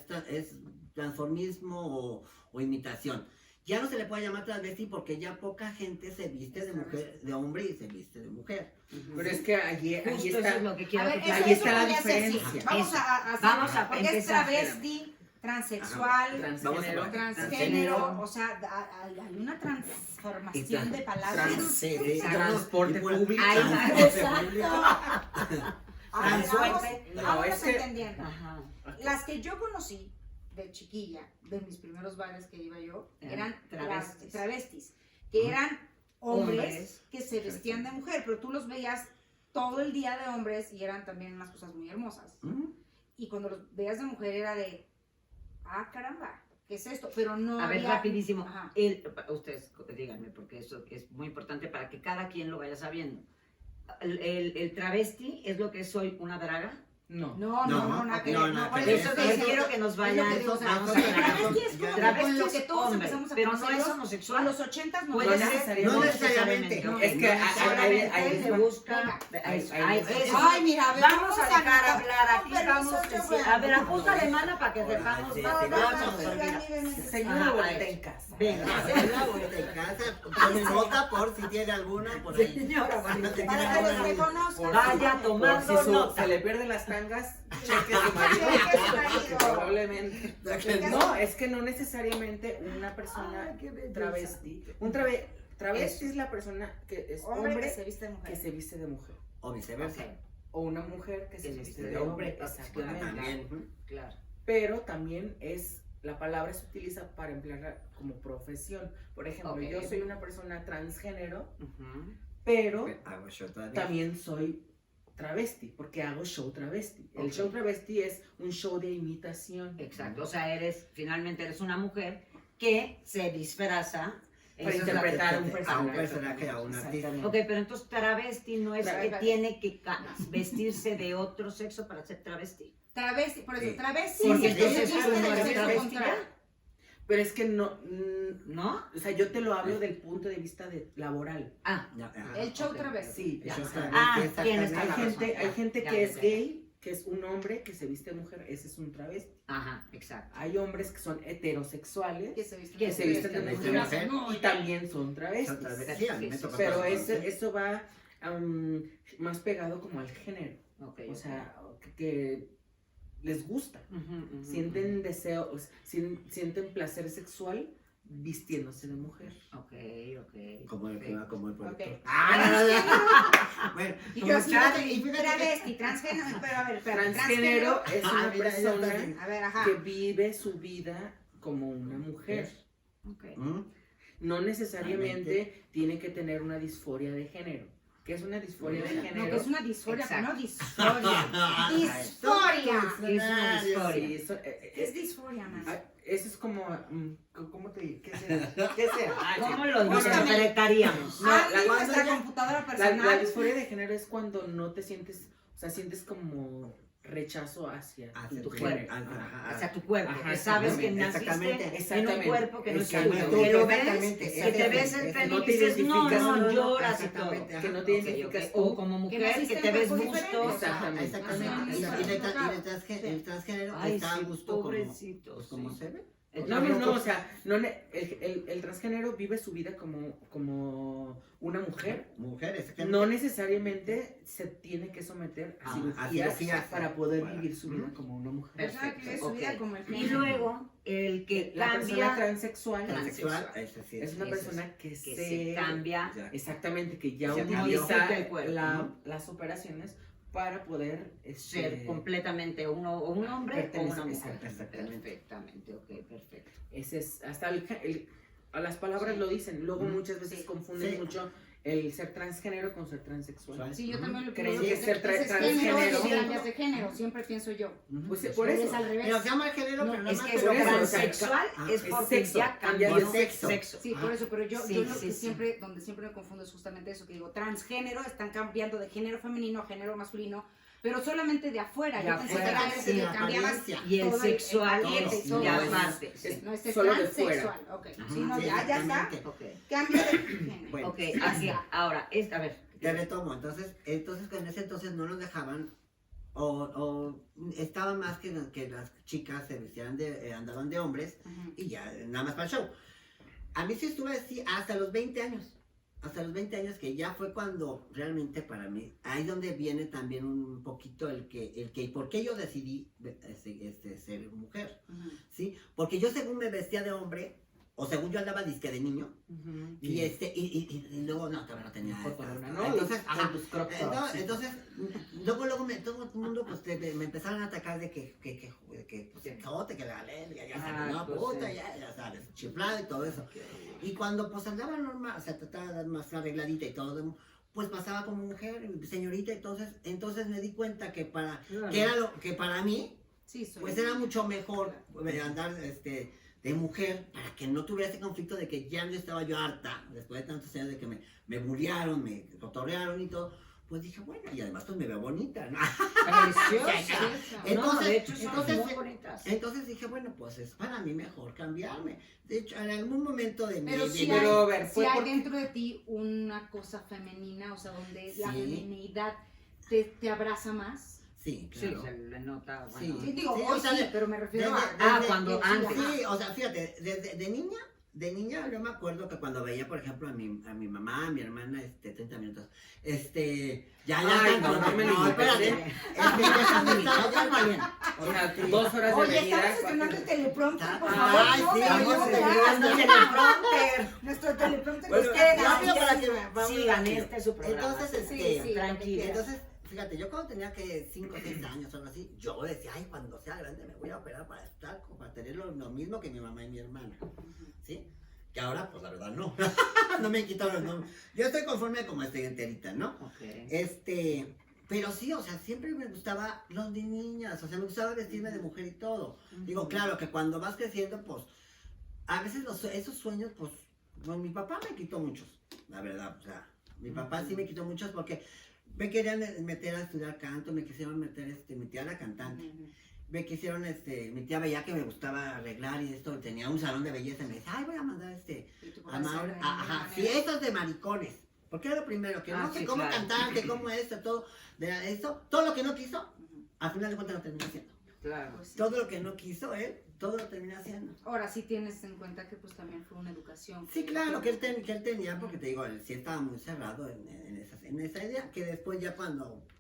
S3: transformismo o imitación. Ya no se le puede llamar transvesti porque ya poca gente se viste de mujer, de hombre y se viste de mujer.
S1: Ujú.
S4: Pero es que ahí
S1: Justo eso
S4: está.
S1: es lo que
S2: A
S1: quiero
S2: ver,
S1: que
S4: ahí
S2: eso
S4: está la
S2: podría ser, sí.
S4: diferencia.
S2: Vamos
S1: Eso.
S2: a
S1: Vamos a
S2: porque es
S1: empezar.
S2: travesti, transexual,
S4: Transgénero.
S3: Vamos a
S2: transgénero, o sea, hay una transformación de palabras.
S3: Sí,
S4: Transporte público.
S1: Ay,
S2: Exacto. Vamos,
S1: Transuerte.
S4: No,
S2: vámonos
S4: es que-
S2: entendiendo.
S1: Ajá.
S2: Las que yo conocí de chiquilla, de mis primeros bares que iba yo, eran
S1: Travestis.
S2: las travestis, que eran hombres
S1: Hombres.
S2: que se vestían de mujer, pero tú los veías todo el día de hombres y eran también unas cosas muy hermosas.
S3: ¿Mm?
S2: Y cuando los veías de mujer era de, ah, caramba, ¿qué es esto? Pero no
S1: A ver,
S2: había-
S1: rapidísimo.
S2: Ajá.
S1: Ustedes díganme, porque eso es muy importante para que cada quien lo vaya sabiendo. El travesti es lo que soy una draga.
S4: No.
S2: No, nada que ver.
S3: no, nada
S2: por
S3: que
S2: eso
S3: ver.
S2: te
S1: Eso
S2: digo,
S1: quiero que nos vayan.
S2: es lo que digo, o sea,
S1: vamos a
S2: travesti es
S3: Ya.
S2: como
S1: Travesti
S2: con lo
S1: es
S2: que todos
S1: hombre,
S2: empezamos a
S1: pero no
S2: conocerlos.
S1: es
S2: En
S1: homosexual.
S2: los 80s no
S1: Puede
S2: era.
S1: ser,
S4: necesariamente.
S3: No necesariamente.
S1: ok,
S4: Es que
S1: no
S4: ahí-
S1: necesariamente
S4: ahí
S1: se
S4: va.
S1: busca.
S2: Venga.
S1: Eso.
S2: Ay, mira, a ver,
S1: Vamos a dejar hablar aquí.
S2: Con
S1: Vamos
S2: permiso, yo
S1: a
S2: voy
S1: decir. A ver, apúntale mano para que sepamos.
S3: Sí,
S1: más.
S3: sí,
S1: Vamos,
S3: sí,
S1: mira.
S4: Señora
S1: Ajá,
S4: bonita
S1: ahí.
S4: en casa.
S1: Venga.
S3: Hacer la vuelta en casa, tome nota por si tiene alguna por ahí.
S1: Señora bonita.
S3: Si tiene
S2: Para que
S3: alguna
S2: los reconozcan.
S1: Vaya
S4: Por
S1: tomando
S4: si
S1: nota.
S4: se le pierden las tangas, cheque su marido.
S2: Cheque su marido.
S4: Probablemente.
S3: Cheque.
S4: No, es que no necesariamente una persona
S1: Ay, qué belleza.
S4: travesti. Travesti es la persona que es
S2: Hombre
S4: hombre
S2: que se viste de mujer.
S4: que se viste de mujer.
S3: O viceversa.
S1: Ok,
S4: O una mujer que se viste de hombre. Exactamente.
S3: También.
S1: claro.
S4: Pero también la palabra se utiliza para emplearla como profesión. Por ejemplo,
S1: Ok.
S4: yo soy una persona transgénero,
S1: Ujú.
S4: pero
S3: Hago yo todavía.
S4: también soy travesti, porque hago show travesti. El
S1: Ok.
S4: show travesti es un show de imitación.
S1: Exacto, o sea, finalmente eres una mujer que se disfraza
S4: Para
S1: eso es la-
S4: interpretar
S3: A
S4: un
S3: un
S4: personaje.
S3: personaje, a un artista.
S4: Exactamente.
S1: Ok, pero entonces travesti no es que
S2: Travesti.
S1: tiene que vestirse de otro sexo para ser travesti.
S2: Travesti, por eso,
S3: Sí.
S2: travesti
S1: Porque
S2: es que
S1: entonces
S2: se
S1: tú
S2: viste
S1: no
S2: del
S1: eres
S2: sexo
S1: travesti
S2: contrario.
S4: Pero es que no,
S1: ¿No?
S4: o sea, yo te lo hablo del punto de vista laboral.
S1: Ah,
S3: Ya, ajá.
S2: El show
S1: ok.
S2: travesti.
S4: Sí,
S1: Ya.
S3: Yo
S4: o sea,
S1: Ah,
S3: exactamente.
S1: tienes toda
S4: hay
S1: la
S4: gente,
S1: razón.
S4: hay gente
S1: Ya,
S4: que
S1: ya,
S4: es
S1: ya.
S4: gay, que es un hombre que se viste de mujer, ese es un travesti.
S1: Ajá, exacto.
S4: Hay hombres que son heterosexuales
S2: Que se viste
S1: Que se visten de
S3: mujer.
S4: y también son travestis.
S3: Son travestis. Sí, a mí me toca
S4: Pero
S3: pasar,
S4: eso va más pegado como al género.
S1: Ok,
S4: O
S1: ok.
S4: sea, que les gusta.
S1: Ujú, ujú,
S4: Sienten deseo, sienten placer sexual vistiéndose de mujer.
S1: Ok, ok.
S3: Como el que va como el productor.
S2: Ok.
S3: Bueno,
S2: Y
S3: como
S2: yo sí,
S3: Charlie,
S2: y
S3: y fíjate que-
S2: travesti, transgénero, pero a ver,
S4: Transgénero es
S3: Ah,
S4: una
S3: mira, ella está
S4: persona
S3: bien.
S2: A ver, ajá.
S4: que vive su vida como una mujer.
S1: Ok.
S3: ¿Mm?
S4: No necesariamente tiene que tener una disforia de género. ¿Qué es una disforia de
S2: No, que
S4: género?
S2: es una disforia,
S1: Exacto.
S2: no disforia. Disforia.
S1: Es una disforia.
S4: Sí,
S2: ¿Qué es disforia, man?
S4: eso es como, ¿cómo te digo? ¿Qué sea? ¿Qué sea?
S1: ¿Cómo lo
S2: Justamente.
S1: interpretaríamos?
S4: No,
S2: Ah,
S4: la-
S2: nuestra
S3: cuando
S2: computadora
S4: La
S2: personal.
S4: disforia de género es cuando no te sientes, o sea, sientes como rechazo hacia
S3: Hacia
S4: tu
S3: tu
S4: género.
S3: cuerpo. Ajá.
S1: Hacia tu cuerpo,
S4: Ajá,
S1: que sabes que
S3: exactamente,
S1: naciste en un cuerpo que no es tuyo,
S4: Exactamente.
S1: que lo ves,
S3: Exactamente,
S1: que te ves el
S3: exactamente.
S1: pene
S4: No
S1: y
S4: te
S1: dices, no,
S4: identificas,
S1: no,
S4: no,
S1: lloras y todo.
S3: exactamente,
S4: Que no
S3: ajá.
S4: te
S1: Ok,
S4: identificas
S1: ok.
S4: tú.
S1: O como
S2: Que
S1: mujer,
S2: naciste
S1: que te
S2: en
S1: ves
S2: cuerpos
S1: gusto.
S2: diferentes.
S4: Exactamente.
S3: Exactamente.
S2: Ajá.
S3: El transgénero
S1: Ay,
S3: está a
S1: sí,
S3: gusto como,
S1: pobrecito,
S3: pues, como
S1: sí.
S3: se ve.
S4: No, o sea, el transgénero vive su vida como una mujer.
S3: Mujer, exactamente.
S4: No necesariamente se tiene que someter a
S3: A
S4: cirugías
S3: cirugías,
S4: para poder
S3: para-
S4: vivir su vida
S3: Ujú.
S4: como una mujer.
S2: Persona que vive su
S1: Ok.
S2: vida como el
S1: Y
S2: género.
S1: luego, el que
S4: La persona
S1: cambia,
S4: transexual
S3: Transexual, ese sí.
S4: es una
S1: Eso
S4: persona que
S1: que
S4: se
S1: se cambia.
S3: Ya.
S4: exactamente, que ya
S3: Se
S4: utiliza
S1: modifica el cuerpo, ¿no?
S4: las operaciones para poder
S1: ser completamente o un hombre o
S4: pertenece-
S1: una mujer.
S3: exactamente.
S1: Perfectamente, ok, perfecto.
S4: ese es hasta a las palabras
S2: Sí.
S4: lo dicen, luego
S3: Mm.
S4: muchas veces
S2: Sí.
S4: confunden
S3: Sí.
S4: mucho el ser transgénero con ser transexual.
S2: Sí, yo también lo
S4: Creen
S2: creo.
S4: que ser
S2: Ese es
S4: transgénero-
S2: género y cambias de género, siempre pienso yo.
S3: Ujú.
S4: Pues por
S2: Eres
S4: eso.
S2: al revés.
S3: Pero se llama género,
S2: No,
S3: pero
S1: Es
S3: nada
S1: que
S3: más
S1: lo
S4: por eso, o sea,
S1: transexual
S3: ah,
S1: es
S4: es
S1: porque
S4: sexo,
S1: ya
S4: cambia
S1: cambió
S3: de sexo.
S2: Sí, por eso, pero yo
S1: Sí,
S2: lo
S1: sí,
S2: que
S1: sí.
S2: siempre, donde siempre me confundo es justamente eso, que digo, transgénero, están cambiando de género femenino a género masculino, pero solamente de afuera.
S1: De
S2: Yo pensé que
S1: afuera,
S2: era algo
S3: sí,
S2: que
S3: la
S2: cambiaban
S3: apariencia.
S1: Y el
S2: todo
S1: sexual
S2: paquete
S1: es
S2: y todo
S1: de
S2: eso.
S1: aparte. Sí.
S2: No, este es
S4: Solo de fuera.
S2: transexual. Ok,
S3: Ujú,
S2: sí, no,
S3: sí,
S2: ya está.
S3: exactamente.
S1: Ok,
S2: Cambio de género.
S3: Bueno,
S1: ok, así, ahora, a ver.
S3: te retomo. Entonces en ese entonces no nos dejaban o estaba más que las chicas se vestían andaban de hombres
S2: Ujú.
S3: y ya, nada más para el show. A mí sí estuve así hasta los 20 años. Hasta los 20 años que ya fue cuando realmente para mí, ahí donde viene también un poquito ¿por qué yo decidí ser mujer?
S2: Ujú.
S3: ¿Sí? Porque yo según me vestía de hombre, o según yo andaba disque de niño,
S4: Ujú.
S3: y luego no, todavía no tenía
S4: Fotorona,
S3: esta-
S4: ¿no?
S3: Entonces,
S4: Con
S3: ajá,
S4: tus crop tops,
S3: no,
S4: sí.
S3: entonces, luego todo el mundo pues me empezaron a atacar de que pues, el caote, que la lesbia, ya sabes,
S4: Ah,
S3: no,
S4: pues,
S3: puta,
S4: sí.
S3: ya sabes, chiflado y todo eso. Y cuando pues andaba normal, o sea, trataba de dar más arregladita y todo, pues pasaba como mujer, señorita, entonces me di cuenta que que para mí,
S2: Sí, soy
S3: pues era mucho mejor andar de mujer para que no tuviera ese conflicto de que ya no estaba yo harta, después de tantos años de que me bullearon, me cotorrearon y todo. Pues dije, bueno, y además pues me veo bonita, ¿no?
S1: Preciosa.
S3: Entonces,
S1: No, de hecho, son
S3: entonces,
S1: muy bonitas.
S3: Entonces dije, bueno, pues es para mí mejor cambiarme. De hecho, en algún momento de mi
S2: Pero
S3: vida...
S2: sí
S4: Pero, a
S2: hay,
S4: ver,
S2: sí
S4: fue
S2: hay
S4: porque-
S2: dentro de ti una cosa femenina, o sea, donde la
S3: Sí.
S2: feminidad te abraza más.
S3: Sí,
S1: Sí,
S3: claro.
S1: se le nota.
S3: Sí.
S1: Bueno.
S2: Sí, digo,
S3: Sí,
S2: hoy
S3: o sea,
S2: sí, pero me refiero
S3: desde-
S2: a...
S1: cuando
S2: sí,
S1: antes.
S2: ajá.
S3: Sí, o sea, fíjate, de niña yo me acuerdo que cuando veía, por ejemplo, a mi mamá, a mi hermana, 30 minutos, ya,
S4: Ay, no me lo
S3: espérate,
S4: inventé.
S3: déjame estar, ya está bien.
S4: O sea, 2 horas de
S2: Oye,
S4: venida.
S2: estamos estrenando el teleprompter, por
S3: Ay,
S2: favor.
S3: sí,
S2: no, me
S3: vamos
S2: ayuda.
S1: estrenando el teleprompter.
S2: Nuestro teleprompter
S3: Bueno,
S2: nos queda.
S3: rápido para que vamos
S1: Sigan,
S3: rápido.
S1: este es su programa.
S3: Entonces,
S2: Sí, sí,
S1: tranquila.
S3: entonces, fíjate, yo cuando tenía que 5 o 6 años o algo así, yo decía, ay, cuando sea grande me voy a operar para estar, para tener lo mismo que mi mamá y mi hermana, ¿sí? Que ahora, pues la verdad, no. No me han quitado los nombres. Yo estoy conforme como estoy enterita, ¿no?
S1: Ok.
S3: Pero sí, o sea, siempre me gustaba los de niñas, o sea, me gustaba vestirme de mujer y todo. Digo, claro, que cuando vas creciendo, pues, a veces esos sueños, pues, mi papá me quitó muchos, la verdad, o sea, mi papá sí me quitó muchos porque me querían meter a estudiar canto, me quisieron meter, mi tía era cantante, me quisieron, mi tía veía que me gustaba arreglar y esto, tenía un salón de belleza y me decía, ay, voy a mandar, a Maura, ajá, sí, esos de maricones, porque era lo primero, que no sé
S1: sí,
S3: cómo
S1: claro.
S3: cantar, que cómo esto, todo, de esto, todo lo que no quiso, al final de cuentas lo terminé haciendo.
S1: Claro.
S2: Pues sí.
S3: Todo lo que no quiso él, todo lo terminé haciendo.
S2: Ahora sí tienes en cuenta que pues también fue una educación.
S3: Sí, claro, que él tenía, porque te digo, él sí estaba muy cerrado en esa idea, que después ya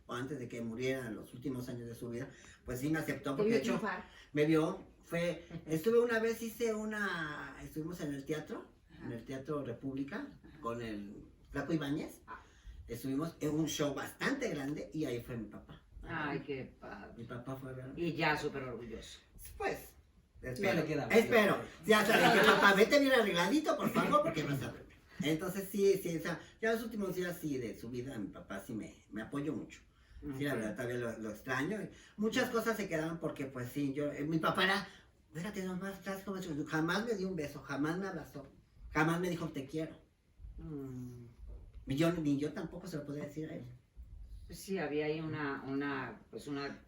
S3: antes de que muriera en los últimos años de su vida, pues sí me aceptó,
S2: Te
S3: porque
S2: vio
S3: de hecho
S2: triunfar.
S3: me vio, estuve una vez, estuvimos en el teatro,
S2: Ajá.
S3: en el Teatro República, con el Flaco Ibáñez,
S2: Ah.
S3: estuvimos en un show bastante grande y ahí fue mi papá.
S1: Ay, qué padre.
S3: Mi papá fue a ver.
S1: Y ya súper orgulloso.
S3: Pues,
S4: No
S3: espero.
S4: le quedaba.
S3: Espero. Ya sabes que papá, vete bien arregladito, por favor, porque vas a ver. Entonces sí, o sea, ya los últimos días sí de su vida, mi papá sí me apoyó mucho. Sí, la verdad, todavía lo extraño. Muchas cosas se quedaron porque, pues sí, mi papá era, fíjate nomás, clásico, jamás me dio un beso, jamás me abrazó, jamás me dijo te quiero.
S1: Mm.
S3: Ni yo tampoco se lo podía decir a él.
S1: Sí, había ahí una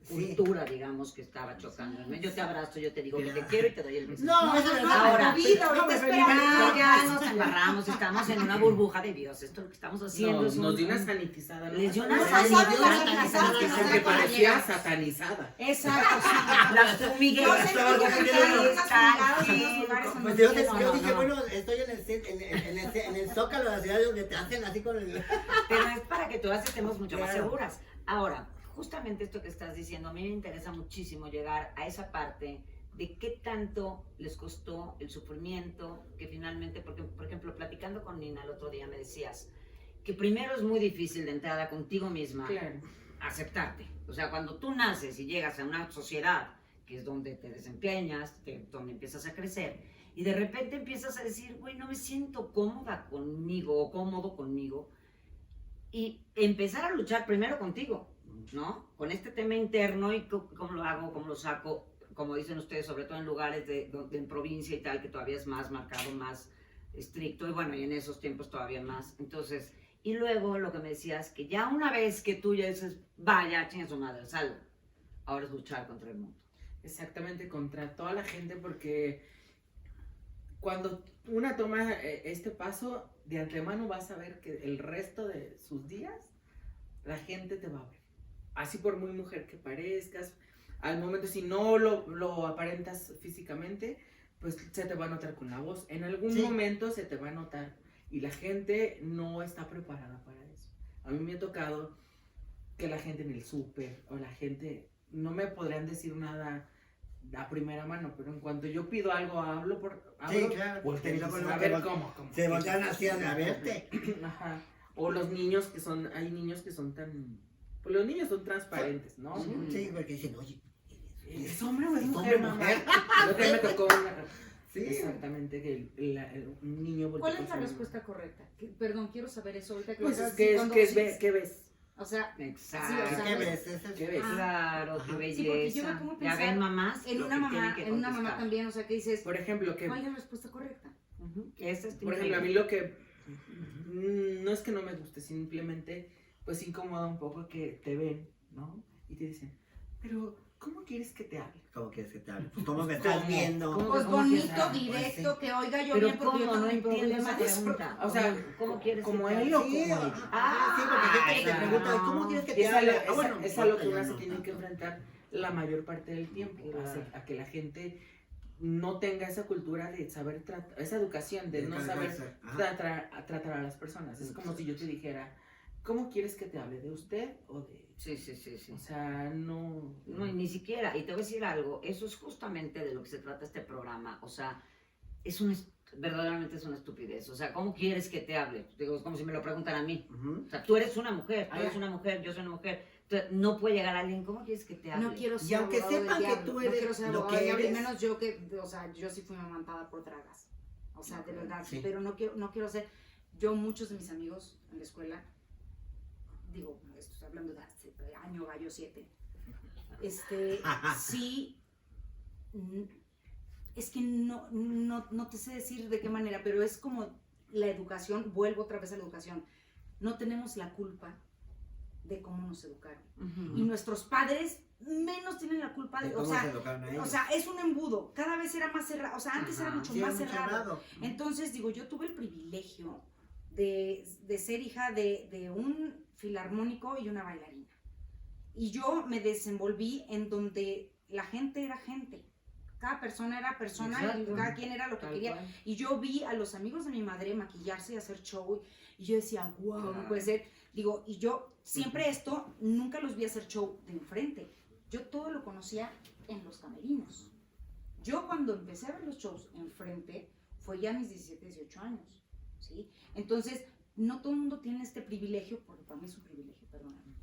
S3: Sí.
S1: cultura, digamos, que estaba chocando. Yo te abrazo, yo te digo que te
S3: Claro.
S1: quiero y te doy el beso.
S3: No, eso es
S1: ahora,
S2: vida, ahorita
S3: pero
S2: espera.
S1: ya nos embarramos, estamos en una burbuja de Dios. Esto lo que estamos haciendo
S4: No,
S1: es
S4: nos dio una sanitizada. ¿no?
S1: Les dio una
S2: No,
S1: sanitizada.
S2: saben la sanitizada que
S4: Porque parecía satanizada.
S2: Exacto, sí.
S1: Las fumigueras.
S2: Yo sé que
S3: estaba
S2: ya
S3: confundiendo.
S2: están en los lugares en
S3: Pues
S2: donde
S3: yo
S2: no,
S3: dije,
S1: no.
S3: bueno, estoy en el Zócalo de la ciudad donde te hacen así con el...
S1: Pero es para que todas estemos mucho más
S3: Claro.
S1: seguras. Ahora, justamente esto que estás diciendo, a mí me interesa muchísimo llegar a esa parte de qué tanto les costó el sufrimiento, que finalmente, porque, por ejemplo, platicando con Nina el otro día me decías que primero es muy difícil de entrada contigo misma
S4: Claro.
S1: aceptarte. O sea, cuando tú naces y llegas a una sociedad, que es donde te desempeñas, donde empiezas a crecer, y de repente empiezas a decir, güey, no me siento cómoda conmigo o cómodo conmigo, y empezar a luchar primero contigo, ¿no? Con este tema interno y cómo lo hago, cómo lo saco, como dicen ustedes, sobre todo en lugares en provincia y tal, que todavía es más marcado, más estricto, y bueno, y en esos tiempos todavía más. Entonces, y luego lo que me decías, que ya una vez que tú ya dices, vaya, chinga su madre, salgo, ahora es luchar contra el mundo.
S4: Exactamente, contra toda la gente, porque cuando una toma este paso, de antemano vas a ver que el resto de sus días, la gente te va a ver. Así por muy mujer que parezcas, al momento si no lo aparentas físicamente, pues se te va a notar con la voz. En algún
S3: Sí.
S4: momento se te va a notar y la gente no está preparada para eso. A mí me ha tocado que la gente en el súper o la gente no me podrían decir nada a primera mano, pero en cuanto yo pido algo, hablo,
S3: Sí, claro.
S4: voltean y
S3: Luego,
S4: dicen,
S3: luego
S4: a
S3: te
S4: ver,
S3: vol-
S4: ¿cómo?
S3: Se voltean así a verte.
S4: Ajá. O los niños hay niños que son tan, pues los niños son transparentes, ¿no?
S3: Sí, porque dicen, oye,
S4: ¿Es hombre o es
S3: ¿es
S4: mujer,
S3: hombre,
S4: mamá?
S3: mujer?
S4: El otro día me tocó
S3: Sí.
S4: exactamente que un niño volteó
S2: ¿Cuál
S4: con
S2: es la
S4: su mamá.
S2: respuesta correcta? Perdón, quiero saber eso ahorita.
S4: Pues
S2: vas
S4: es
S2: a
S4: que
S2: decir
S4: es,
S2: cuando
S4: que
S2: sí-
S4: ¿qué ves?
S2: O sea,
S1: Exacto.
S2: Sí, o sea,
S3: ¿Qué ves? Ese es-
S4: ¿Qué ves?
S1: Claro, qué
S3: Ajá.
S1: belleza.
S2: Sí, porque yo me pongo a
S1: Ya
S2: pensar
S1: ven mamás
S2: en
S1: lo
S2: una
S1: que
S2: mamá,
S1: tienen que
S2: en una mamá
S1: contestar.
S2: también, o sea, que dices,
S4: Por ejemplo, que
S2: no hay una respuesta correcta.
S1: Ujú, que esa es
S4: por ejemplo, a mí lo que no es que no me guste, simplemente pues incomoda un poco que te ven, ¿no? Y te dicen, pero ¿cómo quieres que te hable?
S3: ¿Cómo quieres que te hable? Pues, ¿cómo me estás
S1: ¿Cómo?
S3: viendo?
S1: ¿Cómo?
S2: Pues
S1: ¿Cómo
S2: bonito,
S1: quieres?
S2: directo,
S3: Pues sí.
S2: que oiga yo
S1: Pero
S2: bien, porque yo
S1: ¿cómo? No
S2: tengo un
S1: entiendo
S2: problema
S1: esa
S2: de eso.
S1: pregunta.
S4: O sea,
S1: ¿cómo quieres
S4: como
S1: que te
S4: él o
S1: hable?
S3: Sí,
S4: como ella.
S3: sí, porque hay gente que te pregunta,
S1: no.
S3: ¿cómo quieres que
S4: Y
S3: te
S4: es
S3: hable?
S4: a lo,
S3: Bueno,
S4: es a lo que
S3: ya
S4: uno se
S3: no
S4: tiene que
S3: tanto.
S4: enfrentar la mayor parte del tiempo,
S1: Claro.
S4: a que la gente no tenga esa cultura de saber tratar, esa educación de no saber
S3: Ajá.
S4: tratar a las personas. Es como si yo te dijera, ¿cómo quieres que te hable? ¿De usted o de...?
S1: Sí, sí, sí, sí.
S4: O sea, no...
S1: No, y ni siquiera, y te voy a decir algo, eso es justamente de lo que se trata este programa, o sea, verdaderamente es una estupidez, o sea, ¿cómo quieres que te hable? Digo, es como si me lo preguntan a mí,
S3: Ujú.
S1: o sea, tú eres una mujer, yo soy una mujer, entonces, no puede llegar alguien, ¿cómo quieres que te hable?
S2: No quiero ser
S3: Y aunque
S2: abogado
S3: sepan
S2: del
S3: que
S2: diablo,
S3: tú
S2: no
S3: eres
S2: quiero ser
S3: lo
S2: abogado
S3: que
S2: del diablo, y
S3: eres.
S2: menos yo que, o sea, yo sí fui amamantada por dragas, o sea, de verdad,
S3: Sí.
S2: pero no quiero ser, yo muchos de mis amigos en la escuela, digo, estoy hablando de año gallo 7, sí, es que no te sé decir de qué manera, pero es como la educación, vuelvo otra vez a la educación, no tenemos la culpa de cómo nos educaron.
S1: Ujú.
S2: Y nuestros padres menos tienen la culpa de,
S3: ¿De
S2: o
S3: cómo
S2: sea,
S3: se educaron a ellos?
S2: es un embudo, cada vez era más cerrado, o sea, antes era
S1: Ajá.
S2: mucho
S3: Sí,
S2: más
S3: era muy
S2: cerrado. Entonces, digo, yo tuve el privilegio de ser hija de un filarmónico y una bailarina. Y yo me desenvolví en donde la gente era gente. Cada persona era persona
S1: Exacto.
S2: y cada quien era lo que
S1: Tal
S2: quería.
S1: cual.
S2: Y yo vi a los amigos de mi madre maquillarse y hacer show. Y yo decía, wow, no
S1: Claro.
S2: puede ser. Digo, y yo siempre esto, nunca los vi hacer show de enfrente. Yo todo lo conocía en los camerinos. Yo cuando empecé a ver los shows enfrente, fue ya a mis 17, 18 años. ¿Sí? Entonces, no todo el mundo tiene este privilegio, porque para mí es un privilegio, perdóname,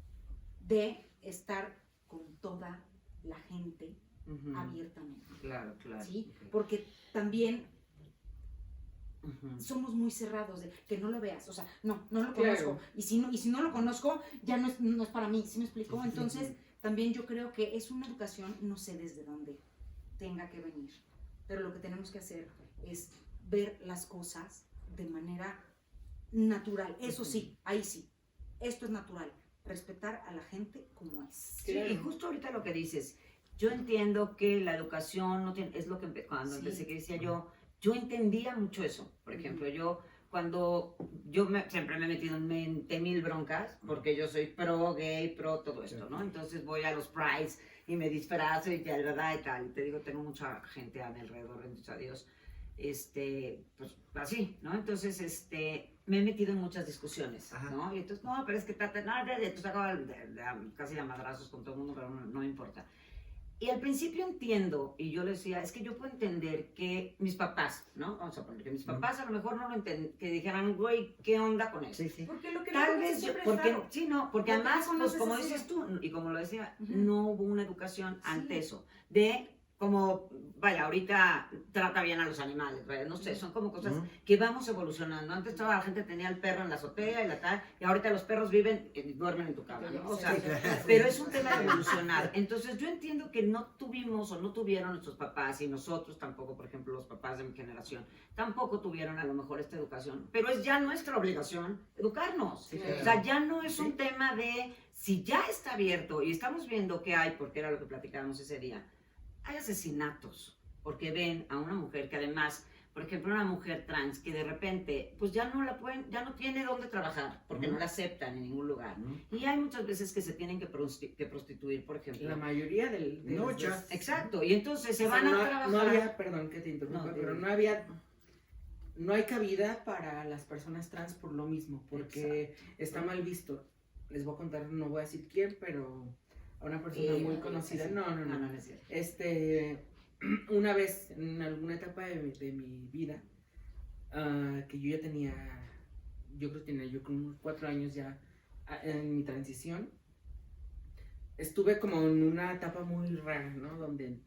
S2: de estar con toda la gente
S4: Ujú.
S2: abiertamente.
S1: Claro, claro.
S2: ¿Sí?
S1: Ok.
S2: Porque también
S1: Ujú.
S2: somos muy cerrados de que no lo veas, o sea, no lo
S4: Claro.
S2: conozco. Y si no lo conozco, ya no es para mí, ¿sí me explico? Entonces, también yo creo que es una educación, no sé desde dónde tenga que venir, pero lo que tenemos que hacer es ver las cosas de manera natural. Eso sí, ahí sí, esto es natural, respetar a la gente como es.
S1: Sí, y justo ahorita lo que dices, yo entiendo que la educación no tiene, es lo que cuando
S2: Sí.
S1: empecé que decía yo entendía mucho eso. Por ejemplo, siempre me he metido en 20,000 broncas, porque yo soy pro gay, pro todo esto, ¿no? Entonces voy a los prides y me disfrazo y tal, ¿verdad? Y tal. Y te digo, tengo mucha gente a mi alrededor, bendito a Dios. Pues así, ¿no? Entonces, me he metido en muchas discusiones,
S3: Ajá.
S1: ¿no? Y entonces, no, pero es que entonces acabo casi a madrazos con todo el mundo, pero no me importa. Y al principio entiendo, y yo le decía, es que yo puedo entender que mis papás, ¿no? Vamos a poner que mis papás a lo mejor no lo entienden, que dijeran, güey, ¿qué onda con eso?
S3: Sí, sí.
S2: Porque lo que
S1: Tal
S2: no
S1: vez yo,
S2: siempre es
S1: porque,
S2: raro.
S1: sí, no, porque
S2: Lo que
S1: además,
S2: no
S1: pues
S2: conoces
S1: como
S2: es
S1: dices tú, y como lo decía,
S2: Ujú.
S1: no hubo una educación ante
S2: Sí.
S1: eso, de como, vaya, ahorita trata bien a los animales, ¿verdad? No sé, son como cosas
S3: Ujú.
S1: que vamos evolucionando. Antes toda la gente tenía el perro en la azotea y la tal, y ahorita los perros viven y duermen en tu cama, ¿no? O sea,
S3: Sí, claro.
S1: pero es un tema de evolucionar. Entonces yo entiendo que no tuvimos o no tuvieron nuestros papás y nosotros tampoco, por ejemplo, los papás de mi generación, tampoco tuvieron a lo mejor esta educación, pero es ya nuestra obligación educarnos.
S3: Sí,
S1: O sea, ya no es un tema de si ya está abierto y estamos viendo que hay, porque era lo que platicábamos ese día, hay asesinatos, porque ven a una mujer que además, por ejemplo, una mujer trans que de repente, pues ya no tiene dónde trabajar, porque no la aceptan en ningún lugar. Y hay muchas veces que se tienen que prostituir, por ejemplo.
S4: La mayoría de
S3: Muchas.
S1: Exacto, y entonces se
S4: O sea,
S1: van a
S4: no,
S1: trabajar.
S4: no había, perdón que te interrumpa,
S1: No,
S4: pero
S1: dime.
S4: no hay cabida para las personas trans por lo mismo, porque está mal visto. Les voy a contar, no voy a decir quién, pero a una persona muy conocida.
S1: sí.
S4: No es cierto. Una vez, en alguna etapa de mi vida, que yo ya tenía, yo creo que tenía yo con unos 4 años ya en mi transición, estuve como en una etapa muy rara, ¿no? Donde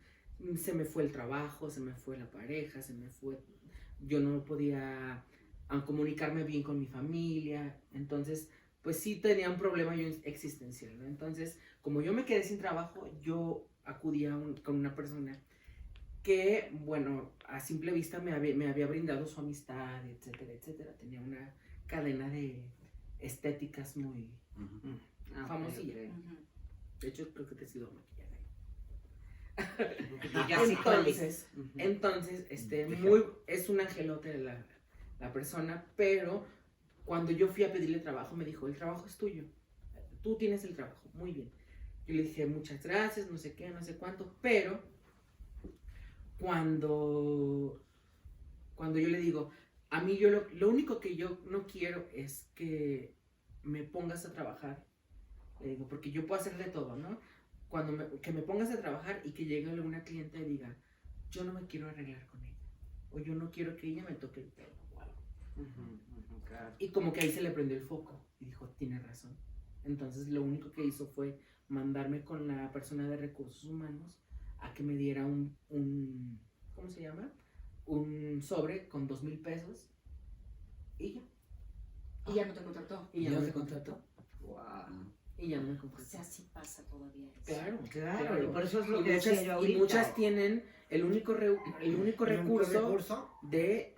S4: se me fue el trabajo, se me fue la pareja, yo no podía comunicarme bien con mi familia, entonces pues sí tenía un problema yo existencial, ¿no? Entonces, como yo me quedé sin trabajo, yo acudí con una persona que, bueno, a simple vista me había brindado su amistad, etcétera, etcétera. Tenía una cadena de estéticas muy famosilla.
S1: Ok.
S2: Ujú.
S4: De hecho, creo que te he sido maquillada.
S1: Ya sí,
S4: Entonces, es un angelote la persona, pero cuando yo fui a pedirle trabajo, me dijo, el trabajo es tuyo, tú tienes el trabajo, muy bien. Yo le dije, muchas gracias, no sé qué, no sé cuánto, pero cuando yo le digo, a mí lo único que yo no quiero es que me pongas a trabajar, le digo, porque yo puedo hacer de todo, ¿no? Que me pongas a trabajar y que llegue una cliente y diga, yo no me quiero arreglar con ella, o yo no quiero que ella me toque el pelo o algo.
S1: Claro.
S4: Y como que ahí se le prendió el foco y dijo, tiene razón. Entonces lo único que hizo fue mandarme con la persona de recursos humanos a que me diera un ¿cómo se llama? Un sobre con 2,000 pesos y ya.
S2: Y ya no te contrató.
S4: Y ya no me contrató.
S1: Wow.
S4: Y ya no me
S2: O
S4: contrató.
S2: sea, sí pasa todavía eso.
S4: Claro,
S1: Claro, y por eso es lo
S4: Y
S1: que decía yo ahorita.
S4: y muchas tienen el único recurso
S3: recurso.
S4: de